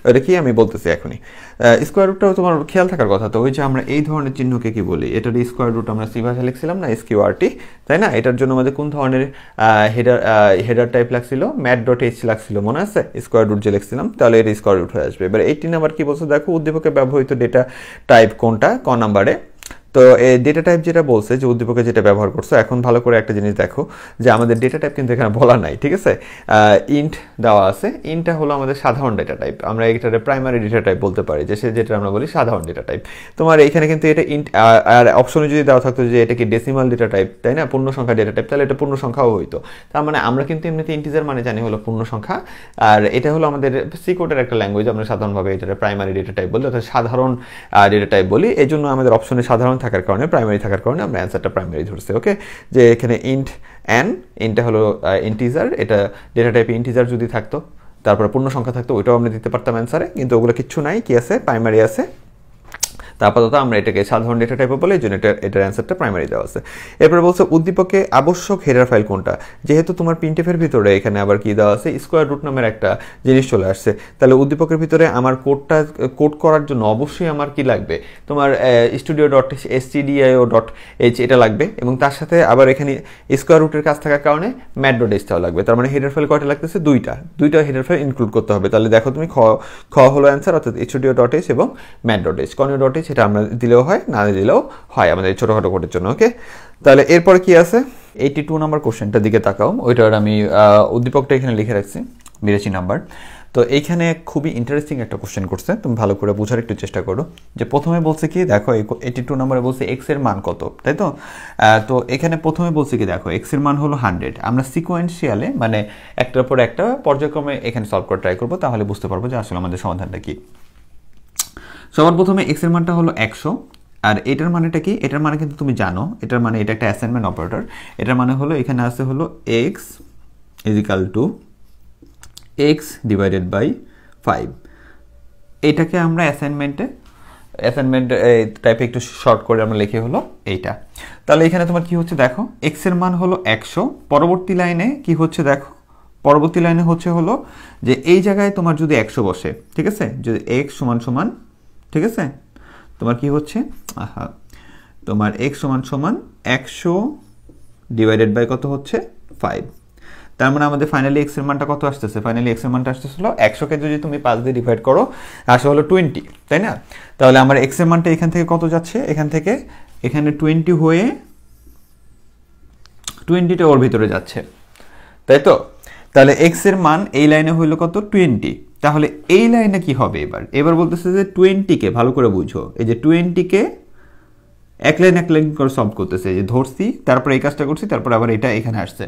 এটা কি আমি বলতেছি এখনই। স্কোয়ার রুটটাও তোমার খেয়াল থাকার কথা। তো ওই যে আমরা এই ধরনের চিহ্নকে কি বলি, এটার স্কোয়ার রুট আমরা সি ভাষায় লিখছিলাম না, SQRT, তাই না। এটার জন্য আমাদের কোন ধরনের হেডার টাইপ লাগছিল, mat.h লাগছিল, মনে আছে স্কোয়ার রুট যে লিখছিলাম, তাহলে এটা স্কোয়ার রুট হয়ে আসবে। এবার 80 নাম্বার কি বলছে দেখো, উদ্দীপকে ব্যবহৃত ডেটা টাইপ কোনটা, ক নাম্বারে। তো এই ডেটা টাইপ যেটা বলছে যে উদ্দীপকে যেটা ব্যবহার করছো, এখন ভালো করে একটা জিনিস দেখো যে আমাদের ডেটা টাইপ কিন্তু এখানে বলা নাই। ঠিক আছে, ইন্ট দেওয়া আছে, ইন্টটা হলো আমাদের সাধারণ ডেটা টাইপ, আমরা এটারে প্রাইমারি ডেটা টাইপ বলতে পারি, যে সে যেটা আমরা বলি সাধারণ ডেটা টাইপ। তোমার এইখানে কিন্তু এটা ইন্ট, আর অপশনে যদি দেওয়া থাকতো যে এটা কি ডেসিমাল ডেটা টাইপ, তাই না, পূর্ণ সংখ্যা ডেটা টাইপ, তাহলে এটা পূর্ণ সংখ্যাও হইতো। তার মানে আমরা কিন্তু এমনিতে ইন্টিজার মানে জানি হলো পূর্ণ সংখ্যা, আর এটা হলো আমাদের সি কোডের একটা ল্যাঙ্গুয়েজ, আমরা সাধারণভাবে এটা প্রাইমারি ডেটা টাইপ বলি, অর্থাৎ সাধারণ ডেটা টাইপ বলি। এই জন্য আমাদের অপশনে সাধারণ থাকার কারণে, প্রাইমারি থাকার কারণে আমরা অ্যান্সারটা প্রাইমারি ধরছি। ওকে, যে এখানে ইন্ট n, ইন্টটা হলো ইন্টিজার, এটা ডেটা টাইপে ইন্টিজার যদি থাকতো, তারপরে পূর্ণ সংখ্যা থাকতো, ওইটাও আমরা দিতে পারতাম অ্যান্সারে, কিন্তু ওগুলো কিচ্ছু নাই, কি আছে প্রাইমারি আছে। তা আপাতত আমরা এটাকে সাধারণ ডেটা টাইপে বলে, এই জন্য এটার অ্যান্সারটা প্রাইমারি দেওয়া আছে। এরপরে বলছে উদ্দীপকে আবশ্যক হেডার ফাইল কোনটা, যেহেতু তোমার প্রিন্টএফের ভিতরে এখানে আবার কি দেওয়া আছে, স্কোয়ার রুট নামের একটা জিনিস চলে আসছে, তাহলে উদ্দীপকের ভিতরে আমার কোড করার জন্য অবশ্যই আমার কি লাগবে, তোমার studio.stdio.h এটা লাগবে, এবং তার সাথে আবার এখানে স্কোয়ার রুটের কাজ থাকার কারণে mat.h-টাও লাগবে। তার মানে হেডার ফাইল কয়টা লাগতেছে, দুইটা হেডার ফাইল ইনক্লুড করতে হবে। তাহলে দেখো তুমি খ হলো অ্যান্সার, অর্থাৎ studio.h এবং mat.h। corneo.h এটা আমরা দিলেও হয়, না দিলেও হয় আমাদের ছোটখাটো কোডের জন্য। ওকে, তাহলে এরপরে কি আছে, 82 নাম্বার কোশ্চেনটার দিকে তাকাও, ওইটার আমি উদ্দীপকটা এখানে লিখে রাখছি 82 নাম্বার। তো এইখানে খুবই ইন্টারেস্টিং একটা কোশ্চেন করছে, তুমি ভালো করে বোঝার একটু চেষ্টা করো। যে প্রথমে বলছে কি দেখো, 82 নম্বরে বলছে এক্স এর মান কত, তাই তো? তো এখানে প্রথমে বলছে কি দেখো, এক্স এর মান হলো 100। আমরা সিকোয়েন্সিয়ালে মানে একটার পর একটা পর্যায়ক্রমে এখানে সলভ করে ট্রাই করবো, তাহলে বুঝতে পারবো যে আসলে আমাদের সমাধানটা কি। সবার প্রথমে এক্স এর মানটা হলো 100, আর এটার মানেটা কি, এটার মানে কিন্তু তুমি জানো, এটার মানে এটা একটা অ্যাসাইনমেন্ট অপারেটর। এটার মানে হলো এখানে আছে হলো x is equal to x divided by 5। এটাকে আমরা অ্যাসাইনমেন্ট টাইপে একটু শর্ট করে আমরা লিখে হলো এইটা। তাহলে এখানে তোমার কি হচ্ছে দেখো, x এর মান হলো 100, পরবর্তী লাইনে কি হচ্ছে দেখো, পরবর্তী লাইনে হচ্ছে হলো যে এই জায়গায় তোমার যদি 100 বসে, ঠিক আছে, যদি x সমান সমান, ঠিক আছে, তোমার কি হচ্ছে, তোমার x সমান সমান 100 ডিভাইডেড বাই কত হচ্ছে 5। তার মানে আমাদের ফাইনালি এক্স এর মানটা কত আসতেছে, ফাইনালি এক্স এর মানটা আসতেছিল 100কে যদি তুমি 5 দিয়ে ডিভাইড করো আসে হলো 20, তাই না? তাহলে আমার এক্স এর মানটা এখান থেকে কত যাচ্ছে, এখান থেকে এখানে 20 হয়ে 20টা ওর ভিতরে যাচ্ছে, তাই তো? তাহলে এক্স এর মান এই লাইনে হইলো কত, 20। তাহলে এই লাইনে কি হবে, এবার বলতেছে যে 20কে ভালো করে বুঝো, এই যে 20কে এক লাইন করে সলভ করতেছে, যে ধরছি তারপর এই কাজটা করছি, তারপর আবার এটা এখানে আসছে।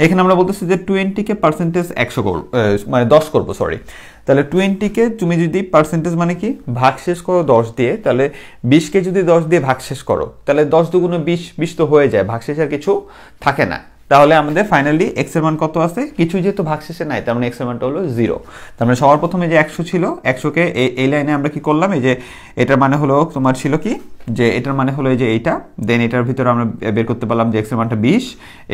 এখানে আমরা বলতেছি যে 20কে পার্সেন্টেজ 100 করবো, মানে 10 করবো, সরি। তাহলে 20কে তুমি যদি পার্সেন্টেজ মানে কি ভাগশেষ করো 10 দিয়ে, তাহলে 20কে যদি 10 দিয়ে ভাগশেষ করো, তাহলে 10 দুগুণে 20 তো হয়ে যায়, ভাগশেষ আর কিছু থাকে না। তাহলে আমাদের ফাইনালি এক্স এর মান কত আছে, কিছু যেহেতু ভাগশেষে নাই, তার মানে এক্স এর মানটা হলো 0। তার মানে সবার প্রথমে যে 100 ছিল, 100কে এই লাইনে আমরা কি করলাম, এই যে এটার মানে হলো তোমার ছিল কি, যে এটার মানে হলো এই যে এইটা, দেন এটার ভিতরে আমরা বের করতে পারলাম যে এক্স এর মানটা 20,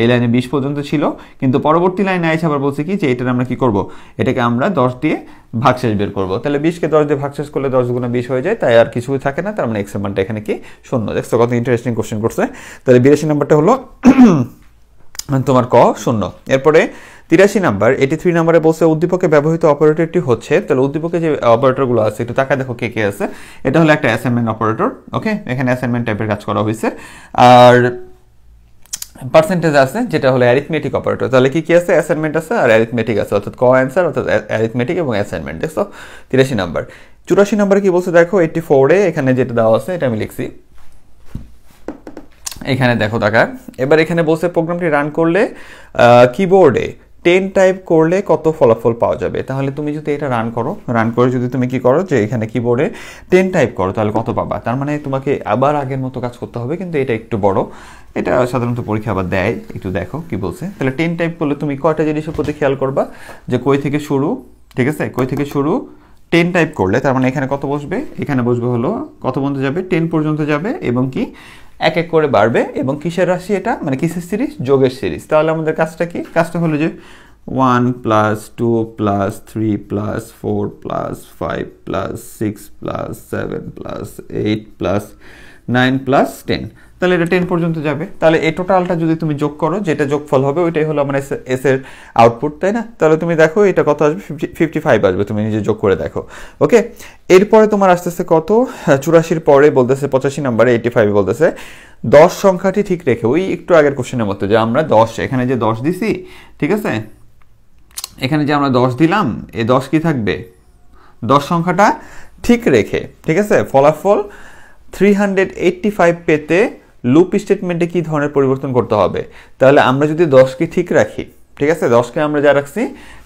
এই লাইনে 20 পর্যন্ত ছিল, কিন্তু পরবর্তী লাইনে এসে আবার বলছে কি যে এটার আমরা কি করব, এটাকে আমরা 10 দিয়ে ভাগশেষ বের করব। তাহলে 20কে 10 দিয়ে ভাগশেষ করলে 10 গুণে 20 হয়ে যায়, তাই আর কিছুই থাকে না, তার মানে এক্স এর মানটা এখানে কি 0। দেখছো কত ইন্টারেস্টিং কোশ্চেন করছে। তাহলে 82 নাম্বারটা হলো তোমার ক 0। এরপরে 83 নাম্বার, 83 নাম্বারে বলছে উদ্দীপকে ব্যবহৃত অপারেটরটি হচ্ছে, তাহলে উদ্দীপকে যে অপারেটরগুলো আছে একটু তাকায় দেখো কে কে আছে। এটা হলো একটা অ্যাসাইনমেন্ট অপারেটর, ওকে, এখানে অ্যাসাইনমেন্ট টাইপের কাজ করা হয়েছে। আর পার্সেন্টেজ আছে যেটা হলো অ্যারিথমেটিক অপারেটর। তাহলে কি কি আছে, অ্যাসাইনমেন্ট আছে আর অ্যারিথমেটিক আছে, অর্থাৎ ক অ্যান্সার, অর্থাৎ অ্যারিথমেটিক এবং অ্যাসাইনমেন্ট। দেখছো 83 নাম্বার। 84 নাম্বারে কি বলছে দেখো, 84-এ এখানে যেটা দেওয়া আছে এটা আমি লিখছি, এখানে দেখো টাকা। এবার এখানে বলছে প্রোগ্রামটি রান করলে কিবোর্ডে 10 টাইপ করলে কত ফলাফল পাওয়া যাবে। তাহলে তুমি যদি এটা রান করে যদি তুমি কি করো, যে এখানে কিবোর্ডে 10 টাইপ করো, তাহলে কত পাবা। তার মানে তোমাকে আবার আগের মতো কাজ করতে হবে, কিন্তু এটা একটু বড়, এটা সাধারণত পরীক্ষা আবার দেয়, একটু দেখো কি বলছে। তাহলে 10 টাইপ করলে তুমি কয়টা জিনিসের প্রতি খেয়াল করবা, যে কই থেকে শুরু, ঠিক আছে, কই থেকে শুরু 10 টাইপ করলে, তার মানে এখানে কত বসবে, এখানে বসবে হলো কত পর্যন্ত যাবে, 10 পর্যন্ত যাবে, এবং কি এক এক করে বাড়বে, এবং কিসের রাশি এটা, মানে কিসের সিরিজ, যোগের সিরিজ। তাহলে আমাদের কাজটা কি, কাজটা হলো যে 1 + 2 + 3 + 4 + 5 + 6 + 7 + 8 + 9 + 10, তাহলে এটা 10 পর্যন্ত যাবে। তাহলে এই টোটালটা যদি তুমি যোগ করো, যেটা যোগফল হবে ওইটাই হলো আমার এস এর আউটপুট, তাই না? তাহলে তুমি দেখো এটা কত আসবে, 55 আসবে, তুমি নিজে যোগ করে দেখো। ওকে, এরপরে তোমার আসতেছে কত, 84-র পরে বলতেছে 85 নাম্বারে 85 বলতেছে 10 সংখ্যাটি ঠিক রেখে, ওই একটু আগের কোশ্চেনের মতো, যে আমরা 10 এখানে যে 10 দিছি, ঠিক আছে, এখানে যে আমরা 10 দিলাম, এই 10 কি থাকবে, 10 সংখ্যাটা ঠিক রেখে, ঠিক আছে, ফলাফল 385 পেতে লুপ স্টেটমেন্টে কি ধরনের পরিবর্তন করতে হবে। তাহলে আমরা যদি 10কে ঠিক রাখি, ঠিক আছে, 10কে আমরা যা রাখছি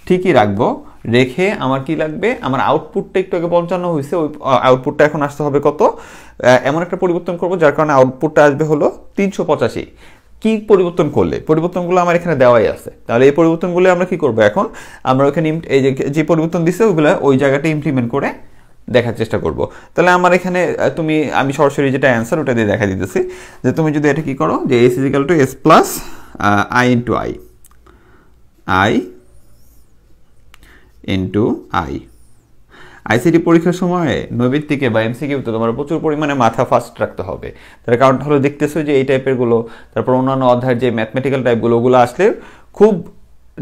ঠিকই রাখবো, রেখে আমার কি লাগবে, আমার আউটপুটটা একটু আগে 55 হয়েছে, ওই আউটপুটটা এখন আসতে হবে কত, এমন একটা পরিবর্তন করবো যার কারণে আউটপুটটা আসবে হলো 385। কি পরিবর্তন করলে, পরিবর্তনগুলো আমার এখানে দেওয়াই আছে। তাহলে এই পরিবর্তনগুলো আমরা কি করবো, এখন আমরা ওখানে এই যে পরিবর্তন দিচ্ছে ওইগুলো ওই জায়গাটা ইমপ্লিমেন্ট করে দেখার চেষ্টা করব। তাহলে আমার এখানে আমি সরাসরি যেটা অ্যান্সার ওটা দিয়ে দেখা দিতেছি যে তুমি যদি এটা কি করো যে s = s plus i into i ICT পরীক্ষার সময় নৈবিত্তিকে বা এমসিকিউতে তোমার প্রচুর পরিমাণে মাথা ফাস্ট রাখতে হবে। তার কারণটা হলো দেখতেছো যে এই টাইপের গুলো, তারপর অন্যান্য অধ্যায়ের যে ম্যাথমেটিক্যাল টাইপগুলো ওগুলো আসলে খুব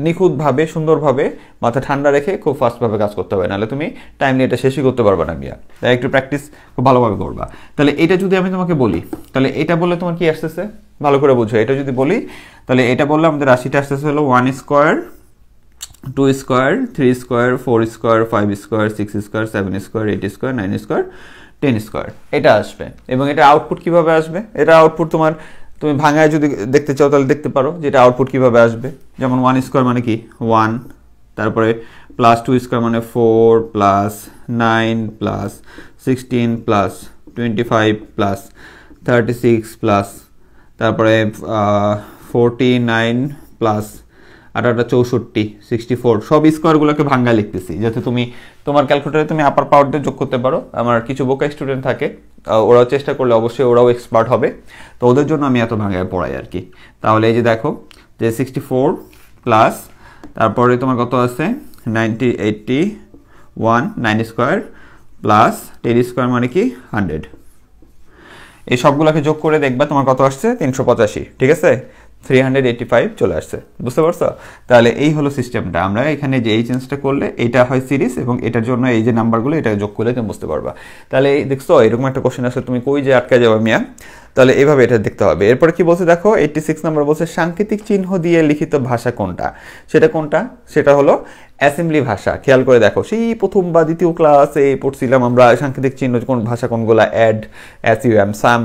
নিখুঁতভাবে সুন্দরভাবে মাথা ঠান্ডা রেখে খুব ফাস্টভাবে কাজ করতে হবে, নাহলে তুমি টাইমলি এটা শেষই করতে পারবে না মিয়া। তাই একটু প্র্যাকটিস খুব ভালোভাবে করবা। তাহলে এটা যদি আমি তোমাকে বলি, তাহলে এটা বললে তোমার কি আসতেছে ভালো করে বুঝো। এটা যদি বলি তাহলে এটা বললে আমাদের রাশিটা আসতেছে হলো 1 square 2 square 3 square 4 square 5 square 6 square 7 square 8 square 9 square 10 square এটা আসবে। এবং এটা আউটপুট কিভাবে আসবে, এটা আউটপুট তুমি ভাঙায় যদি দেখতে চাও তাহলে দেখতে পারো যে এটা আউটপুট কিভাবে আসবে। যেমন 1 স্কোয়ার মানে কি 1, তারপরে প্লাস 2 স্কোয়ার মানে 4 plus 9 plus 16 plus 25 plus 36 plus তারপরে 49 প্লাস 64 64 সব স্কোয়ারগুলোকে ভাঙ্গা লিখতেছি যাতে তুমি তোমার ক্যালকুলেটরে তুমি আপার পাওয়ার দিয়ে যোগ করতে পারো। আমার কিছু বোকা স্টুডেন্ট থাকে, ওরাও চেষ্টা করলে অবশ্যই ওরাও এক্সপার্ট হবে, তো ওদের জন্য আমি এত ভাঙায় পড়াই আর কি। তাহলে এই যে দেখো যে 64 প্লাস তারপরে তোমার কত আছে 81 9 স্কোয়ার প্লাস 10 স্কোয়ার মানে কি 100। এই সবগুলোকে যোগ করে দেখবা তোমার কত আসছে 385, ঠিক আছে 385 চলে আসছে, বুঝতে পারছো? তাহলে এই হলো সিস্টেমটা। আমরা এখানে যে এই চেঞ্জটা করলে এটা হয় সিরিজ এবং এটার জন্য এই যে নাম্বারগুলো এটা যোগ করলে তুমি বুঝতে পারবা। তাহলে দেখছো এরকম একটা কোশ্চেন আসলে তুমি কই যে আটকে যাবে মিয়া, তাহলে এইভাবে এটা দেখতে হবে। এরপরে কি বলছে দেখো 86 নাম্বার বলছে সাংকেতিক চিহ্ন দিয়ে লিখিত ভাষা কোনটা। সেটা হলো অ্যাসেম্বলি ভাষা। খেয়াল করে দেখো সেই প্রথম বা দ্বিতীয় ক্লাসে পড়ছিলাম আমরা সাংকেতিক চিহ্ন কোন ভাষা কোনগুলা, অ্যাড, অ্যাসিউম, সাম,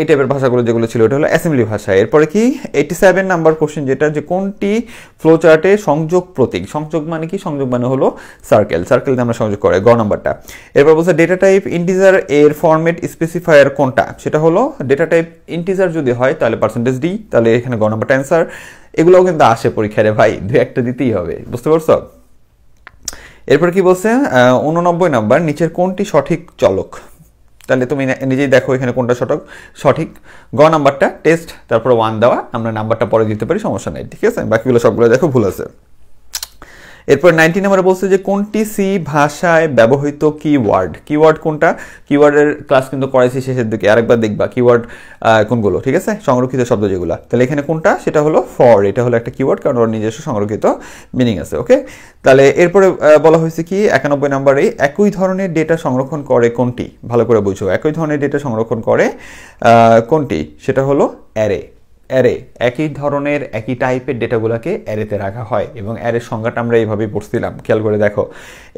এই টাইপের ভাষাগুলো যেগুলো ছিল ওটা হলো অ্যাসেম্বলি ভাষা। এরপরে কি 87 নাম্বার কোশ্চেন যেটা যে কোনটি ফ্লো চার্টে সংযোগ প্রতীক। সংযোগ মানে কি, সংযোগ মানে হলো সার্কেল দিয়ে আমরা সংযোগ করে গ নাম্বারটা। এরপর বলছে ডেটা টাইপ ইন্টিজার এর ফরম্যাট স্পেসিফায়ার কোনটা, সেটা হলো ডেটা টাইপ ইন্টিজার যদি হয় তাহলে %d, তাহলে এখানে গ নাম্বারটা অ্যান্সার। এগুলোও কিন্তু আসে পরীক্ষায় রে ভাই, দু একটা দিতেই হবে, বুঝতে পারছো? এরপর কি বলছে 89 নাম্বার নিচের কোনটি সঠিক চলক। তাহলে তুমি নিজেই দেখো এখানে কোনটা সঠিক। গ নাম্বারটা টেস্ট তারপর 1 দেওয়া, আমরা নাম্বারটা পরে দিতে পারি, সমস্যা নেই, ঠিক আছে? বাকিগুলো সবগুলো দেখো ভুল আছে। এরপর 90 নাম্বারে বলছে যে কোনটি সি ভাষায় ব্যবহৃত কিওয়ার্ড কোনটা। কিওয়ার্ডের ক্লাস কিন্তু করাইছি শেষের দিকে, আরেকবার দেখবা কিওয়ার্ড কোনগুলো, ঠিক আছে? সংরক্ষিত শব্দ যেগুলো, তাহলে এখানে কোনটা সেটা হলো ফর, এটা হলো একটা কিওয়ার্ড কারণ ওর নিজস্ব সংরক্ষিত মিনিং আছে, ওকে? তাহলে এরপরে বলা হয়েছে কি 91 নাম্বারে একই ধরনের ডেটা সংরক্ষণ করে কোনটি, ভালো করে বুঝো, একই ধরনের ডেটা সংরক্ষণ করে কোনটি, সেটা হলো অ্যারে। একই ধরনের একই টাইপের ডেটাগুলোকে অ্যারেতে রাখা হয় এবং অ্যারের সংজ্ঞাটা আমরা এইভাবেই পড়ছিলাম, খেয়াল করে দেখো।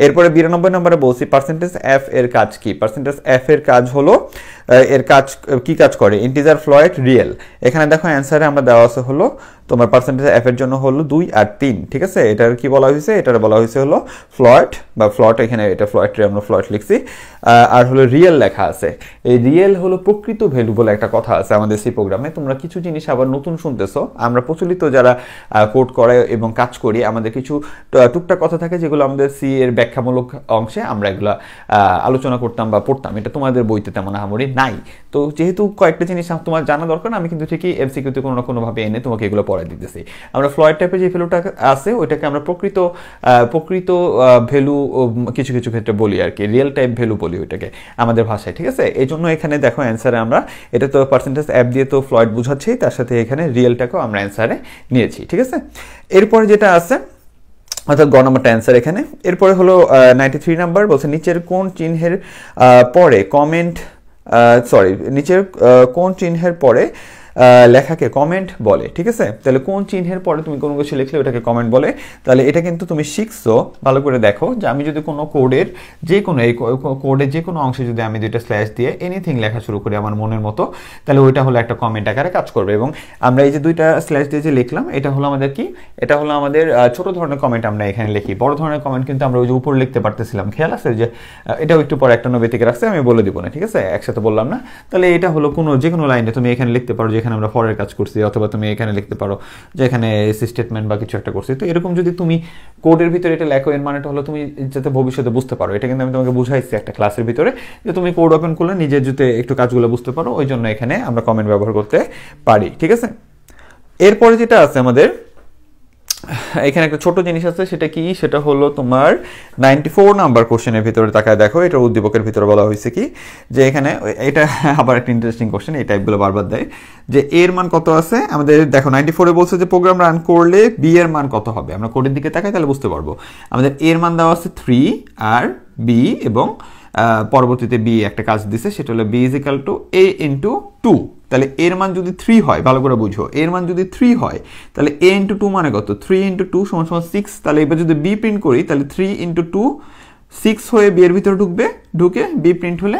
এরপরে 92 নম্বরে বলছি %f এর কাজ কি। %f এর কাজ হলো কি কাজ করে, ইন্টিজার, ফ্লয়েট, রিয়েল। এখানে দেখো অ্যান্সারে আমরা দেওয়া আছে হলো তোমার %f এর জন্য হলো 2 আর 3, ঠিক আছে? এটার কি বলা হয়েছে, এটার বলা হয়েছে হলো ফ্লয়েট বা ফ্লট, এখানে এটা ফ্লয়েটে আমরা ফ্লয়েট লিখছি, আর হলো রিয়েল লেখা আছে। এই রিয়েল হলো প্রকৃত ভ্যালু বলে একটা কথা আছে আমাদের সি প্রোগ্রামে। তোমরা কিছু জিনিস আবার নতুন শুনতেছো, আমরা প্রচলিত যারা কোড করে এবং কাজ করি আমাদের কিছু টুকটাক কথা থাকে যেগুলো আমাদের সি এর ব্যাখ্যামূলক অংশে আমরা এগুলো আলোচনা করতাম বা পড়তাম, এটা তোমাদের বইতে তেমন আহামরি নাই। তো যেহেতু কয়েকটা জিনিস তোমার জানা দরকার, আমি কিন্তু ঠিকই এমসিকিউতে কোনো না কোনোভাবে এনে তোমাকে এগুলো পড়াই দিতেছি। আমরা ফ্লয়েড টাইপের যে ভ্যালুটা আছে ওইটাকে আমরা প্রকৃত ভ্যালু কিছু ক্ষেত্রে বলি আর কি, রিয়েল টাইপ ভ্যালু বলি ওইটাকে আমাদের ভাষায়, ঠিক আছে? এই জন্য এখানে দেখো অ্যান্সারে আমরা এটা তো %f দিয়ে তো ফ্লয়েড বুঝাচ্ছি, তার সাথে এখানে রিয়েলটাকেও আমরা অ্যান্সারে নিয়েছি, ঠিক আছে? এরপরে যেটা আছে অর্থাৎ গ নাম্বারটা অ্যান্সার এখানে। এরপরে হলো 93 নাম্বার বলছে নিচের কোন চিহ্নের পরে লেখাকে কমেন্ট বলে, ঠিক আছে? তাহলে কোন চিহ্নের পরে তুমি কোনো কিছু লিখলে ওটাকে কমেন্ট বলে। তাহলে এটা কিন্তু তুমি শিখছো, ভালো করে দেখো যে আমি যদি কোনো কোডের যে কোনো অংশে যদি আমি দুইটা স্ল্যাশ দিয়ে এনিথিং লেখা শুরু করি আমার মনের মতো, তাহলে ওইটা হলো একটা কমেন্ট আকারে কাজ করবে। এবং আমরা এই যে দুইটা স্ল্যাশ দিয়ে যে লিখলাম এটা হলো আমাদের কি, এটা হলো আমাদের ছোট ধরনের কমেন্ট আমরা এখানে লিখি। বড় ধরনের কমেন্ট কিন্তু আমরা ওই যে উপরে লিখতে পারতেছিলাম, খেয়াল আছে? যে এটাও একটু পরে একটা নৈবেদিকে রাখছে, আমি বলে দিব না, ঠিক আছে? একসাথে বললাম না। তাহলে এটা হলো যে কোনো লাইনে তুমি এখানে লিখতে পারো, যেখানে এখানে আমরা ফরের কাজ করছি, অথবা তুমি এখানে লিখতে পারো যে এখানে এলস স্টেটমেন্ট বা কিছু একটা করছি। তো এরকম যদি তুমি কোডের ভিতরে এটা লেখো, এর মানেটা হলো তুমি যাতে ভবিষ্যতে বুঝতে পারো। এটা কিন্তু আমি তোমাকে বুঝাইছি একটা ক্লাসের ভিতরে, যে তুমি কোড ওপেন করলে নিজের যদি একটু কাজগুলো বুঝতে পারো, ওই জন্য এখানে আমরা কমেন্ট ব্যবহার করতে পারি, ঠিক আছে। এরপরে যেটা আছে আমাদের এখানে একটা ছোট জিনিস আছে, সেটা কি, সেটা হলো তোমার 94 নাম্বার কোশ্চেনের ভিতরে তাকায় দেখো, এটা উদ্দীপকের ভিতরে বলা হয়েছে কি, যে এখানে এটা আবার একটা ইন্টারেস্টিং কোশ্চেন, এই টাইপগুলো বারবার দেয়, যে এর মান কত আছে আমাদের। দেখো 94-এ বলছে যে প্রোগ্রাম রান করলে বি এর মান কত হবে। আমরা কোডের দিকে তাকাই তাহলে বুঝতে পারবো। আমাদের এর মান দেওয়া আছে 3 আর বি, এবং পরবর্তীতে বি একটা কাজ দিছে, সেটা হলো b is equal to a into 2। তাহলে এর মান যদি 3 হয়, ভালো করে বুঝো, এর মান যদি 3 হয় তাহলে a ইন্টু 2 মানে কত, 3 ইন্টু 2 সমান সমান 6। তাহলে এবার যদি b প্রিন্ট করি তাহলে 3 ইন্টু 2 6 হয়ে b এর ভিতরে ঢুকবে, ঢুকে b প্রিন্ট হলে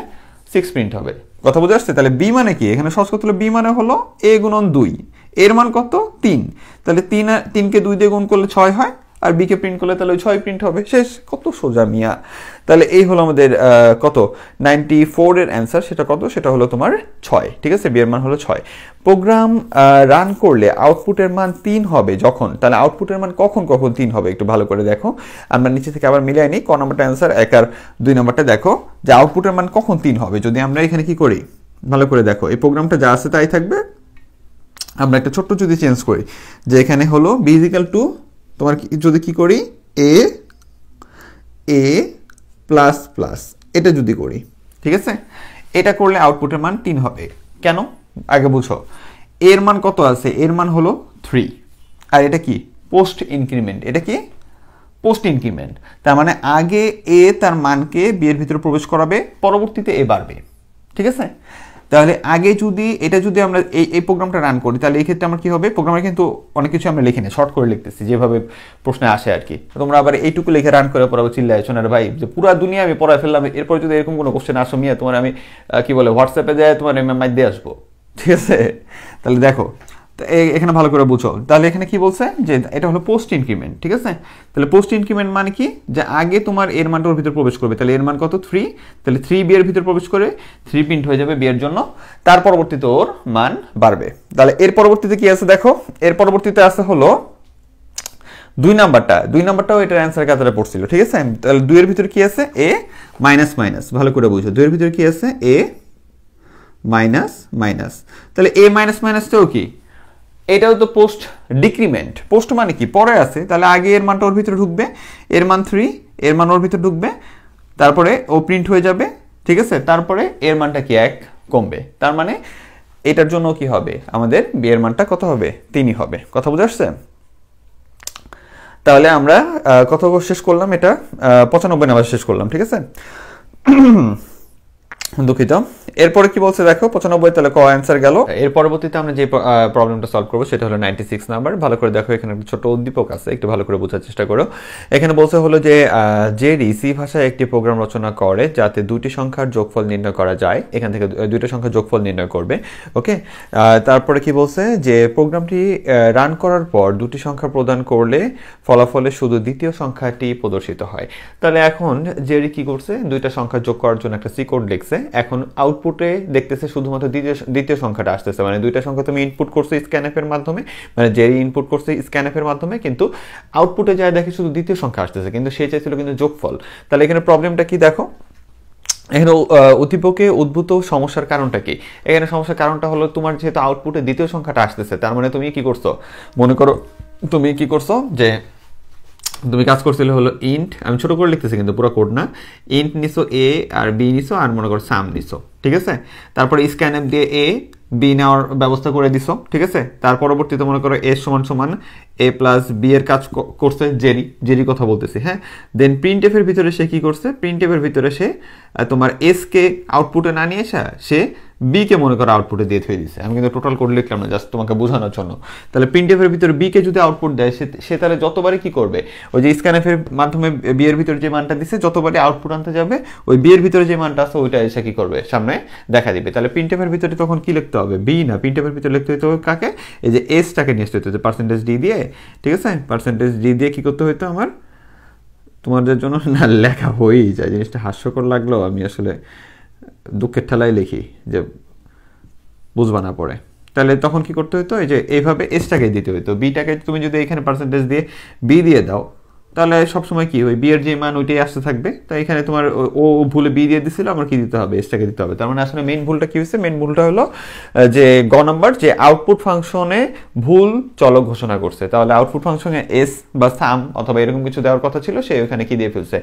6 প্রিন্ট হবে। কথা বুঝে আসছে? তাহলে b মানে কি, এখানে সহজ করতে হলে b মানে হলো a গুণন 2, এর মান কত 3, তাহলে 3কে 2 দিয়ে গুণ করলে 6 হয়, আর বি কে প্রিন্ট করলে তাহলে ওই 6 প্রিন্ট হবে, শেষ। কত সোজা মিয়া। তাহলে এই হলো আমাদের কত 94 এর অ্যান্সার, সেটা কত, সেটা হলো তোমার 6, ঠিক আছে। বি এর মান হলো 6। প্রোগ্রাম রান করলে আউটপুটের মান 3 হবে যখন, তাহলে আউটপুটের মান কখন কখন 3 হবে একটু ভালো করে দেখো। আমরা নিচে থেকে আবার মিলাই নিই, ক নাম্বারটা অ্যান্সার, 1 আর 2 নাম্বারটা দেখো যে আউটপুটের মান কখন 3 হবে। যদি আমরা এখানে কি করি, ভালো করে দেখো, এই প্রোগ্রামটা যা আছে তাই থাকবে। আমরা একটা ছোট্ট যদি চেঞ্জ করি, যে এখানে হলো বি ইজ ইকুয়াল টু তোমার যদি কি করি এ প্লাস প্লাস, এটা যদি করি, ঠিক আছে, এটা করলে আউটপুটের মান 3 হবে। কেন আগে বুঝো, এর মান কত আছে, এর মান হলো 3, আর এটা কি পোস্ট ইনক্রিমেন্ট, এটা কি পোস্ট ইনক্রিমেন্ট, তার মানে আগে এ তার মানকে বি এর ভিতরে প্রবেশ করাবে, পরবর্তীতে এ বাড়বে, ঠিক আছে। তাহলে আগে যদি এটা যদি আমরা এই প্রোগ্রামটা রান করি, তাহলে এই ক্ষেত্রে আমার কি হবে, প্রোগ্রামে কিন্তু অনেক কিছু আমরা লিখি না, শর্ট করে লিখতেছি যেভাবে প্রশ্নে আসে আর কি। তোমরা আবার এইটুকু লিখে রান করে পড়াবো, চিল্লাইছো না ভাই যে পুরা দুনিয়া আমি পড়ায় ফেললাম, এরপর যদি এরকম কোনো কোশ্চেন আসো মিয়া, তোমার আমি কি বলে হোয়াটসঅ্যাপে যায় তোমার মাইক দিয়ে আসবো, ঠিক আছে। তাহলে দেখো এখানে ভালো করে বুঝো, তাহলে এখানে কি বলছে যে এটা হলো পোস্ট ইনক্রিমেন্ট, ঠিক আছে। তাহলে পোস্ট ইনক্রিমেন্ট মানে কি, যে আগে তোমার এর মানটা ওর ভিতরে প্রবেশ করবে, তাহলে এর মান কত 3, তাহলে 3 বি এর ভিতরে প্রবেশ করে 3 প্রিন্ট হয়ে যাবে বি এর জন্য, তার পরবর্তীতে ওর মান বাড়বে। তাহলে এর পরবর্তীতে কি আছে দেখো, এর পরবর্তীতে আছে হলো 2 নাম্বারটাও এটার অ্যান্সার কাতারে পড়ছিল, ঠিক আছে। তাহলে 2 এর ভিতরে কি আছে এ মাইনাস মাইনাস, ভালো করে বুঝো, 2 এর ভিতরে কি আছে এ মাইনাস মাইনাস, তাহলে এ মাইনাস মাইনাসটাও কি, এটাও তো পোস্ট ডিক্রিমেন্ট। পোস্ট মানে কি, পরে আছে, তাহলে আগে এর মানটা ওর ভিতরে ঢুকবে, এর মান 3, এর মান ওর ভিতরে ঢুকবে, তারপরে ও প্রিন্ট হয়ে যাবে, ঠিক আছে। তারপরে এর মানটা কি 1 কমবে, তার মানে এটার জন্য কি হবে আমাদের বি এর মানটা কত হবে 3 হবে। কথা বুঝে আসছে? তাহলে আমরা কত শেষ করলাম, এটা 95 নাম্বার শেষ করলাম, ঠিক আছে। দুঃখিত। এরপরে কি বলছে দেখো 95, তাহলে ক অ্যান্সার গেল। এর পরবর্তীতে আমরা যে প্রবলেমটা সলভ করবো সেটা হলো 96 নাম্বার। ভালো করে দেখো, এখানে একটা ছোট উদ্দীপক আছে, একটু ভালো করে বোঝার চেষ্টা করো। এখানে বলছে হলো যে জেডি সি ভাষায় একটি প্রোগ্রাম রচনা করে যাতে দুটি সংখ্যার যোগফল নির্ণয় করা যায়, এখান থেকে দুইটা সংখ্যার যোগফল নির্ণয় করবে, ওকে। তারপরে কি বলছে যে প্রোগ্রামটি রান করার পর দুটি সংখ্যা প্রদান করলে ফলাফলে শুধু দ্বিতীয় সংখ্যাটি প্রদর্শিত হয়। তাহলে এখন জেডি কি করছে, দুইটা সংখ্যা যোগ করার জন্য একটা সি কোড লিখছে, এখন আউটপুটে দেখতেছে শুধুমাত্র দ্বিতীয় সংখ্যাটা আসতেছে, মানে দুইটা সংখ্যা তুমি ইনপুট করছো স্ক্যানএফ এর মাধ্যমে, মানে জেরি ইনপুট করছে স্ক্যানএফ এর মাধ্যমে, কিন্তু আউটপুটে যায় দেখে শুধু দ্বিতীয় সংখ্যা আসতেছে, কিন্তু সে চাইছিল কিন্তু যোগফল। তাহলে এখানে প্রবলেমটা কি দেখো, এখানে উদ্দীপকে উদ্ভূত সমস্যার কারণটা কি, এখানে সমস্যার কারণটা হলো তোমার যেহেতু আউটপুটে দ্বিতীয় সংখ্যাটা আসতেছে, তার মানে তুমি কি করছো, মনে করো তুমি কি করছো যে তুমি কাজ করছিলে হলো ইন্ট, আমি ছোট করে লিখতেছি কিন্তু পুরো কোড না, ইন্ট নিছো এ আর বি নিছো আর মনে করো সাম নিছো, ঠিক আছে। তারপরে স্ক্যানএফ দিয়ে এ বি নেওয়ার ব্যবস্থা করে দিছো, ঠিক আছে। তার পরবর্তীতে মনে করো এ সমান সমান এ প্লাস বি এর কাজ করছে জেরি কথা বলতেছি, হ্যাঁ। দেন প্রিন্টএফ এর ভিতরে সে কি করছে, প্রিন্টএফ এর ভিতরে সে তোমার এস কে আউটপুটে না নিয়ে সে বি কে মনে করো আউটপুটে দিয়ে থুয়ে দিচ্ছে। আমি কিন্তু টোটাল কোড লিখলাম না, জাস্ট তোমাকে বোঝানোর জন্য। তাহলে প্রিন্টএফ এর ভিতরে বি কে যদি আউটপুট দেয়, সে তাহলে যতবারই কি করবে, ওই যে স্ক্যানএফ এর মাধ্যমে বি এর ভিতরে যে মানটা দিচ্ছে যতবারই আউটপুট আনতে যাবে, ওই বি এর ভিতরে যে মানটা আছে ওইটা এসে কি করবে, সামনে দেখা দিবে। তাহলে প্রিন্টএফ এর ভিতরে তখন কি লিখতে হবে, বি না, প্রিন্টএফ এর ভিতরে লিখতে হইতে হবে কাকে, এই যে এসটাকে নিয়ে আসতে হতো, পার্সেন্টেজ ডি দিয়ে, ঠিক আছে। পার্সেন্টেজ ডি দিয়ে কি করতে হইতো আমার, তোমাদের জন্য না লেখা হয়েই যায়, জিনিসটা হাস্যকর লাগলেও আমি আসলে দুঃখের ঠেলায় লিখি যে বুঝবা না পড়ে। তাহলে তখন কি করতে হতো, এই যে এইভাবে এসটাকে দিতে হতো, বিটাকে তুমি যদি এখানে পার্সেন্টেজ দিয়ে বি দিয়ে দাও তাহলে সবসময় কি ওই বি এর যে মান ওইটাই আসতে থাকবে। তো এখানে তোমার ও ভুলে বি দিয়ে দিছিল, আমার কি দিতে হবে, এসটাকে দিতে হবে। তার মানে আসলে মেইন ভুলটা কি হয়েছে, মেইন ভুলটা হলো যে গ নাম্বার যে আউটপুট ফাংশনে ভুল চলক ঘোষণা করছে। তাহলে আউটপুট ফাংশনে এস বা সাম অথবা এরকম কিছু দেওয়ার কথা ছিল, সে ওখানে কি দিয়ে ফেলছে,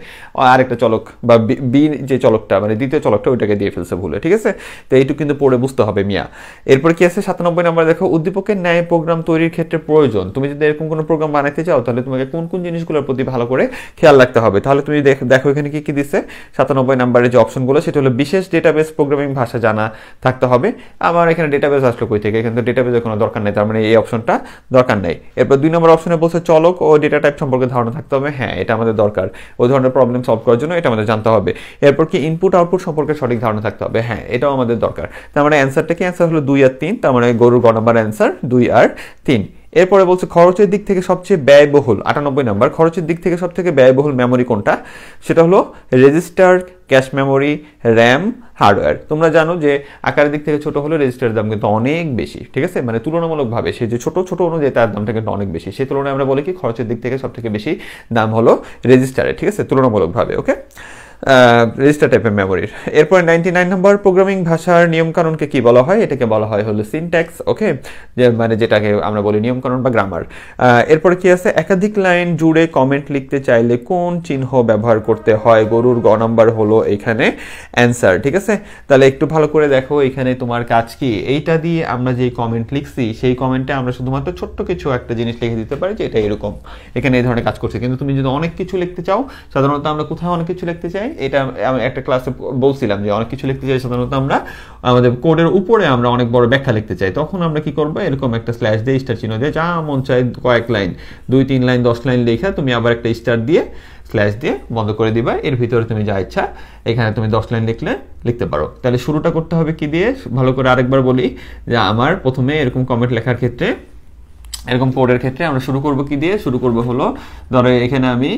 আরেকটা চলক বা বি যে চলকটা মানে দ্বিতীয় চলকটা ওইটাকে দিয়ে ফেলছে ভুলে, ঠিক আছে। তো এইটুকু কিন্তু পড়ে বুঝতে হবে মিয়া। এরপর কি আছে 97 নাম্বার, দেখো উদ্দীপকের ন্যায় প্রোগ্রাম তৈরির ক্ষেত্রে প্রয়োজন। তুমি যদি এরকম কোনো প্রোগ্রাম বানাইতে চাও তাহলে তোমাকে কোন কোন জিনিসগুলোর প্রতি ভালো করে খেয়াল রাখতে হবে। তাহলে তুমি দেখো এখানে কি কি দিচ্ছে 97 নাম্বারের যে অপশনগুলো, সেটা হলো বিশেষ ডেটাবেস প্রোগ্রামিং ভাষা জানা থাকতে হবে। আমার এখানে ডেটাবেস আসলো কই থেকে, এখানে তো ডেটাবেসের কোনো দরকার নেই, তার মানে এই অপশনটা দরকার নেই। এরপর 2 নম্বর অপশনে বলছে চলক ও ডেটা টাইপ সম্পর্কে ধারণা থাকতে হবে। হ্যাঁ, এটা আমাদের দরকার, ওই ধরনের প্রবলেম সলভ করার জন্য এটা আমাদের জানতে হবে। এরপর কি ইনপুট আউটপুট সম্পর্কে সঠিক ধারণা থাকতে হবে। হ্যাঁ, এটাও আমাদের দরকার। তার মানে অ্যান্সারটা কি, অ্যান্সার হলো 2 আর 3, তার মানে গরুর গ নাম্বার অ্যান্সার 2 আর 3। এরপরে বলছে খরচের দিক থেকে সবচেয়ে ব্যয়বহুল, 98 নাম্বার, খরচের দিক থেকে সবথেকে ব্যয়বহুল মেমোরি কোনটা, সেটা হলো register, cache memory, RAM, hardware. তোমরা জানো যে আকারের দিক থেকে ছোট হলে রেজিস্টারের দাম কিন্তু অনেক বেশি, ঠিক আছে, মানে তুলনামূলকভাবে সে যে ছোট ছোট অনুযায়ী তার দামটা কিন্তু অনেক বেশি। সেই তুলনায় আমরা বলি কি খরচের দিক থেকে সব থেকে বেশি দাম হলো রেজিস্টারের, ঠিক আছে, তুলনামূলকভাবে। ওকে, রেজিস্টার টাইপের মেমোরির। এরপর 99 নম্বর, প্রোগ্রামিং ভাষার নিয়মকানুনকে কি বলা হয়, এটাকে বলা হয় হলো সিনট্যাক্স। ওকে, যে মানে যেটাকে আমরা বলি নিয়মকানুন বা গ্রামার। এরপরে কি আছে, একাধিক লাইন জুড়ে কমেন্ট লিখতে চাইলে কোন চিহ্ন ব্যবহার করতে হয়, গরুর গ নাম্বার হলো এখানে অ্যান্সার, ঠিক আছে। তাহলে একটু ভালো করে দেখো এখানে তোমার কাজ কি, এইটা দিয়ে আমরা যে কমেন্ট লিখছি সেই কমেন্টে আমরা শুধুমাত্র ছোট্ট কিছু একটা জিনিস লিখে দিতে পারি যে এটা এরকম, এখানে এই ধরনের কাজ করছে। কিন্তু তুমি যদি অনেক কিছু লিখতে চাও, সাধারণত আমরা কোথায় অনেক কিছু লিখতে চাই, এটা আমি একটা ক্লাসে বলছিলাম যে অনেক কিছু লিখতে চাই সাধারণত আমরা আমাদের কোডের উপরে আমরা অনেক বড় ব্যাখ্যা লিখতে চাই, তখন আমরা কি করবো, এরকম একটা স্ল্যাশ দিয়ে স্টার চিহ্ন দিয়ে যা মন চাই কয়েক লাইন 2-3 লাইন 10 লাইন লেখা তুমি আবার একটা স্টার দিয়ে স্ল্যাশ দিয়ে বন্ধ করে দিবা, এর ভিতরে তুমি যা ইচ্ছা এখানে তুমি 10 লাইন লিখতে পারো। তাহলে শুরুটা করতে হবে কি দিয়ে, ভালো করে আরেকবার বলি যে আমার প্রথমে এরকম কমেন্ট লেখার ক্ষেত্রে, এরকম কোডের ক্ষেত্রে আমরা শুরু করব কি দিয়ে, শুরু করব হলো ধরো এখানে আমি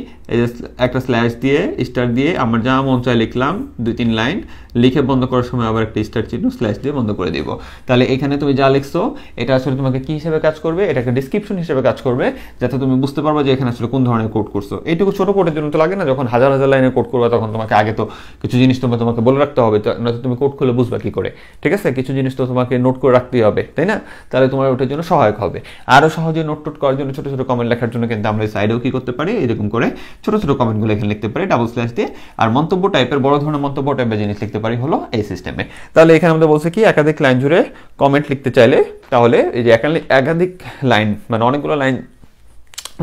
একটা স্ল্যাশ দিয়ে স্টার দিয়ে আমার যা মন চায় লিখলাম 2-3 লাইন লিখে বন্ধ করার সময় আবার একটা স্টার চিহ্ন স্ল্যাশ দিয়ে বন্ধ করে দিব। তাহলে এখানে তুমি যা লিখছো এটা আসলে তোমাকে কি হিসেবে কাজ করবে, এটা একটা ডেসক্রিপশন হিসেবে কাজ করবে, যাতে তুমি বুঝতে পারবে যে এখানে আসলে কোন ধরনের কোড করছো। এইটুকু ছোট কোডের জন্য তো লাগে না, যখন হাজার হাজার লাইনের কোড করবে তখন তোমাকে আগে তো কিছু জিনিস তোমাকে বলে রাখতে হবে, নয়তো তুমি কোড খুলে বুঝবা কি করে, ঠিক আছে, কিছু জিনিস তো তোমাকে নোট করে রাখতেই হবে, তাই না। তাহলে তোমার ওটার জন্য সহায়ক হবে। আরো সহজে নোট করার জন্য ছোট ছোট কমেন্ট লেখার জন্য কিন্তু আমরা এই সাইডেও কি করতে পারি, এরকম করে ছোট ছোট কমেন্টগুলো এখানে লিখতে পারি ডাবল স্ল্যাশ দিয়ে। আর মন্তব্য টাইপের বড় ধরনের মন্তব্য টাইপের জিনিস লিখতে পারি হলো এই সিস্টেমে। তাহলে এখানে আমাদের বলছে কি একাধিক লাইন জুড়ে কমেন্ট লিখতে চাইলে, তাহলে এই যে একাধিক লাইন মানে অনেকগুলো লাইন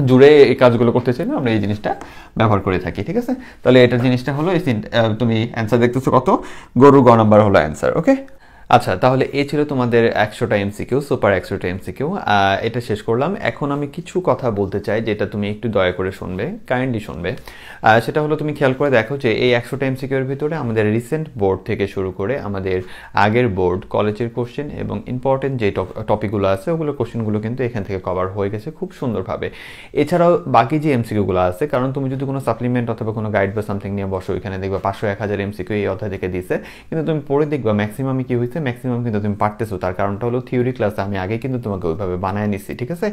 জুড়ে এই কাজগুলো করতে চাইলে আমরা এই জিনিসটা ব্যবহার করে থাকি, ঠিক আছে। তাহলে এটার জিনিসটা হলো এই তুমি অ্যান্সার দেখতেছো কত, গরু গ নাম্বার হলো অ্যান্সার। ওকে, আচ্ছা, তাহলে এই ছিল তোমাদের 100টা এমসিকিউ, সুপার 100টা এমসিকিউ। এটা শেষ করলাম। এখন আমি কিছু কথা বলতে চাই যেটা তুমি একটু দয়া করে শুনবে, কাইন্ডলি শুনবে। সেটা হলো তুমি খেয়াল করে দেখো যে এই 100টা এমসিকিউর ভিতরে আমাদের রিসেন্ট বোর্ড থেকে শুরু করে আমাদের আগের বোর্ড, কলেজের কোশ্চেন এবং ইম্পর্টেন্ট যে টপিকগুলো আছে ওগুলো কোশ্চেনগুলো কিন্তু এখান থেকে কভার হয়ে গেছে খুব সুন্দরভাবে। এছাড়াও বাকি যে এমসিকিউগুলো আছে, কারণ তুমি যদি কোনো সাপ্লিমেন্ট অথবা কোনো গাইড বা সামথিং নিয়ে বসো, এখানে দেখবা 500-1000 এমসিকিউ এই অধ্যায় থেকে দিছে, কিন্তু তুমি পড়ে দেখবা ম্যাক্সিমামই কি হয়েছে, ম্যাক্সিমাম কিন্তু তুমি পারতেছো। তার কারণটা হলো থিওরি ক্লাসে আমি আগে কিন্তু তোমাকে ওইভাবে বানায় নিচ্ছি, ঠিক আছে।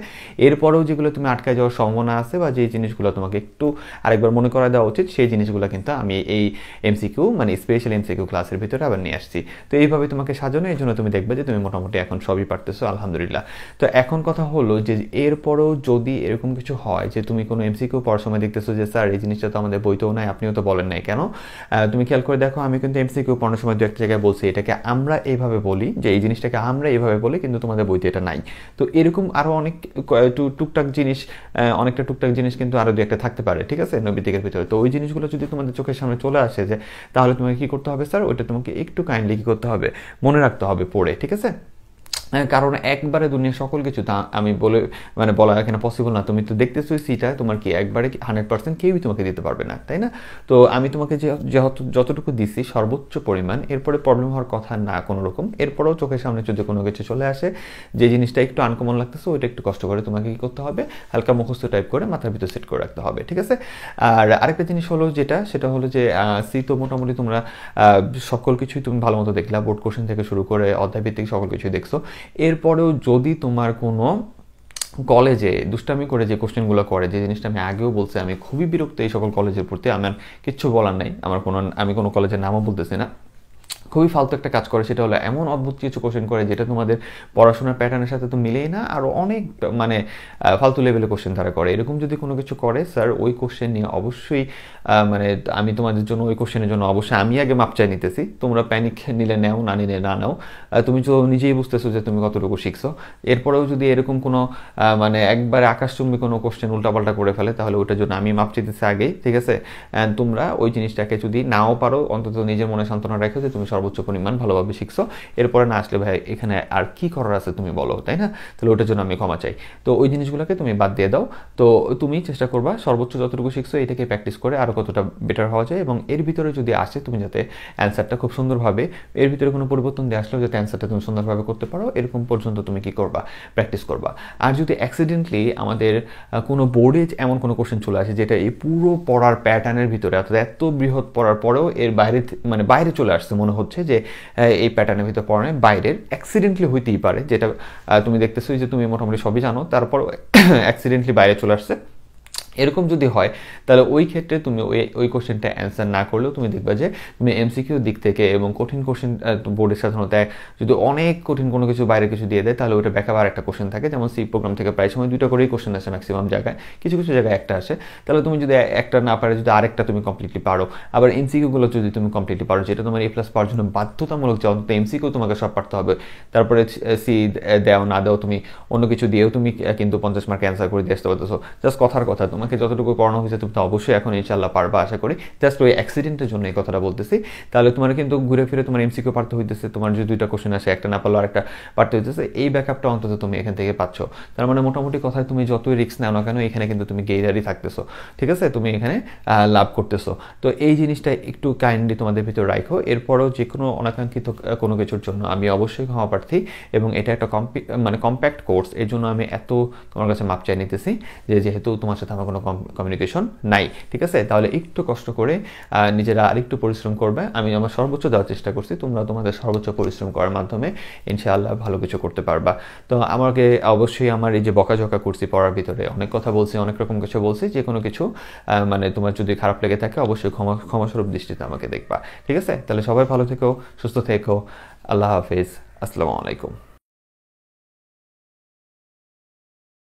এরপরেও যেগুলো তুমি আটকায় যাওয়ার সম্ভাবনা আছে বা যে জিনিসগুলো তোমাকে একটু আরেকবার মনে করা দেওয়া উচিত, সেই জিনিসগুলো কিন্তু আমি এই এমসিকিউ মানে স্পেশাল এমসিকিউ ক্লাসের ভিতরে আবার নিয়ে আসছি। তো এইভাবে তোমাকে সাজানো, এই জন্য তুমি দেখবে যে তুমি মোটামুটি এখন সবই পারতেছো, আলহামদুলিল্লাহ। তো এখন কথা হলো যে এরপরেও যদি এরকম কিছু হয় যে তুমি কোনো এমসিকিউ পড়ার সময় দেখতেছো যে স্যার এই জিনিসটা তো আমাদের বইতেও নাই, আপনিও তো বলেন নাই কেন, তুমি খেয়াল করে দেখো আমি কিন্তু এমসিকিউ পড়ানোর সময় দু একটা জায়গায় বলছি এটাকে আমরা এইভাবে বলি, যে এই জিনিসটাকে আমরা এইভাবে বলি, কিন্তু তোমাদের বইতে এটা নাই। তো এরকম আরো অনেক টুকটাক জিনিস, অনেকটা টুকটাক জিনিস কিন্তু আরো দু একটা থাকতে পারে, ঠিক আছে, নৈবিত্তিকের ভিতরে। তো ওই জিনিসগুলো যদি তোমাদের চোখের সামনে চলে আসে যে, তাহলে তোমাকে কি করতে হবে স্যার, ওইটা তোমাকে একটু কাইন্ডলি কি করতে হবে, মনে রাখতে হবে পড়ে, ঠিক আছে। কারণ একবারে দুনিয়া সকল কিছু তা আমি বলা এখানে পসিবল না। তুমি তো দেখতেছো সিটা তোমার কি একবারে 100% কেউই তোমাকে দিতে পারবে না, তাই না। তো আমি তোমাকে যতটুকু দিচ্ছি সর্বোচ্চ পরিমাণ, এরপরে প্রবলেম হওয়ার কথা না কোনো রকম। এরপরেও চোখের সামনে যদি কোনো কিছু চলে আসে যে জিনিসটা একটু আনকমন লাগতেছে, ওইটা একটু কষ্ট করে তোমাকে কি করতে হবে, হালকা মুখস্থ টাইপ করে মাথার ভিতর সেট করে রাখতে হবে, ঠিক আছে। আর আরেকটা জিনিস হলো সেটা হলো যে সি তো মোটামুটি তোমরা সকল কিছুই তুমি ভালো মতো দেখলা, বোর্ড কোশ্চেন থেকে শুরু করে অধ্যায় ভিত্তিক সকল কিছুই দেখছো। এরপরেও যদি তোমার কোনো কলেজে দুষ্টামি করে যে কোশ্চেনগুলো করে, যে জিনিসটা আমি আগেও বলছি, আমি খুবই বিরক্ত এই সকল কলেজের প্রতি। আমার কিচ্ছু বলার নাই, আমি কোনো কলেজের নামও বলতেছি না। খুবই ফালতু একটা কাজ করে, সেটা হলো এমন অদ্ভুত কিছু কোশ্চেন করে যেটা তোমাদের পড়াশোনার প্যাটার্নের সাথে তো মিলেই না, আর অনেক মানে ফালতু লেভেলের কোশ্চেন তারা করে। এরকম যদি কোনো কিছু করে স্যার, ওই কোশ্চেন নিয়ে অবশ্যই মানে আমি তোমাদের জন্য ওই কোশ্চেনের জন্য অবশ্যই আমি আগে মাপ চাই নিতেছি। তোমরা প্যানিক নিলে নেও, না নিলে না নাও। তুমি তো নিজেই বুঝতেছো যে তুমি কতটুকু শিখছো। এরপরেও যদি এরকম কোনো মানে একবারে আকাশচুম্বী কোনো কোশ্চেন উল্টাপাল্টা করে ফেলে, তাহলে ওটার জন্য আমি মাপ চাইতেছি আগেই, ঠিক আছে? অ্যান্ড তোমরা ওই জিনিসটাকে যদি নাও পারো, অন্তত নিজের মনে সান্ত্বনা রাখো যে তুমি সর্বোচ্চ পরিমাণ ভালোভাবে শিখছো। এরপরে না আসলে ভাই এখানে আর কি করার আছে তুমি বলো, তাই না? তাহলে ওটার জন্য আমি ক্ষমা চাই। তো ওই জিনিসগুলোকে তুমি বাদ দিয়ে দাও। তো তুমি চেষ্টা করবা সর্বোচ্চ যতটুকু শিখছো এটাকে প্র্যাকটিস করে আরও কতটা বেটার হওয়া যায়, এবং এর ভিতরে যদি আসে তুমি যাতে অ্যান্সারটা খুব সুন্দরভাবে, এর ভিতরে কোনো পরিবর্তন দিয়ে আসলেও যাতে অ্যান্সারটা তুমি সুন্দরভাবে করতে পারো, এরকম পর্যন্ত তুমি কি করবা, প্র্যাকটিস করবা। আর যদি অ্যাক্সিডেন্টলি আমাদের কোনো বোর্ডে এমন কোনো কোশ্চেন চলে আসে যেটা এই পুরো পড়ার প্যাটার্নের ভিতরে, অর্থাৎ এত বৃহৎ পড়ার পরেও এর বাইরে মানে বাইরে চলে আসছে, মনে হচ্ছে যে এই প্যাটার্নের ভিতরে পড়ানোর বাইরের, অ্যাক্সিডেন্টলি হইতেই পারে, যেটা তুমি দেখতেছো যে তুমি মোটামুটি সবই জানো, তারপর অ্যাক্সিডেন্টলি বাইরে চলে আসছে, এরকম যদি হয় তাহলে ওই ক্ষেত্রে তুমি ওই কোশ্চেনটা অ্যান্সার না করলেও তুমি দেখবা যে তুমি এমসিকিউ দিক থেকে এবং কঠিন কোশ্চেন, বোর্ডের সাধারণত যদি অনেক কঠিন কোনো কিছু বাইরে কিছু দিয়ে দেয় তাহলে ওটা ব্যাখ্যাবার একটা কোশ্চেন থাকে, যেমন সি প্রোগ্রাম থেকে প্রায় সময় 2টা করেই কোশ্চেন আসে ম্যাক্সিমাম জায়গায়, কিছু কিছু জায়গায় একটা আসে। তাহলে তুমি যদি একটা না পারে, যদি আরেকটা তুমি কমপ্লিটলি পারো, আবার এমসিকিউগুলো যদি তুমি কমপ্লিটলি পারো, যেটা তোমার A+ পাওয়ার জন্য বাধ্যতামূলক যে অন্তত এমসিকিউ তোমাকে সব পারতে হবে, তারপরে সি দেও না দেও তুমি অন্য কিছু দিয়েও তুমি কিন্তু 50 মার্ক অ্যান্সার করে দিয়ে আসতে পারতেছো। জাস্ট কথার কথা, তোমাকে যতটুকু পড়ানো হয়েছে তুমি তো অবশ্যই এখন ইনশাল্লাহ পারবা আশা করি। জাস্ট ওই অ্যাক্সিডেন্টের জন্য এই কথাটা বলতেছি। তাহলে তোমার কিন্তু ঘুরে ফিরে তোমার এমসিকিউ পারতে হইতেছে, তোমার যদি 2টা কোশ্চেন আসে একটা না পারলেও আরেকটা পারতে হইতেছে, এই ব্যাকআপটা অন্তত তুমি এখান থেকে পাচ্ছ। তার মানে মোটামুটি কথায় তুমি যতই রিস্ক নাও না কেন, এখানে কিন্তু তুমি গেইনারই থাকতেছো, ঠিক আছে? তুমি এখানে লাভ করতেছো। তো এই জিনিসটা একটু কাইন্ডলি তোমাদের ভিতরে রাখো। এরপরেও যে কোনো অনাকাঙ্ক্ষিত কোনো কিছুর জন্য আমি অবশ্যই ক্ষমা প্রার্থী, এবং এটা একটা মানে কম্প্যাক্ট কোর্স, এর জন্য আমি এত তোমার কাছে মাপ চাই নিতেছি, যেহেতু তোমার সাথে আমার কোনো কমিউনিকেশন নাই, ঠিক আছে? তাহলে একটু কষ্ট করে নিজেরা আরেকটু পরিশ্রম করবে। আমি আমার সর্বোচ্চ দেওয়ার চেষ্টা করছি, তোমরা তোমাদের সর্বোচ্চ পরিশ্রম করার মাধ্যমে ইনশাআল্লাহ ভালো কিছু করতে পারবা। তো আমাকে অবশ্যই আমার এই যে বকাঝকা করছি পড়ার ভিতরে, অনেক কথা বলছি, অনেক রকম কিছু বলছি, যে কোনো কিছু মানে তোমার যদি খারাপ লেগে থাকে অবশ্যই ক্ষমাস্বরূপ দৃষ্টিতে আমাকে দেখবা, ঠিক আছে? তাহলে সবাই ভালো থেকো, সুস্থ থেকো, আল্লাহ হাফেজ, আসসালামু আলাইকুম।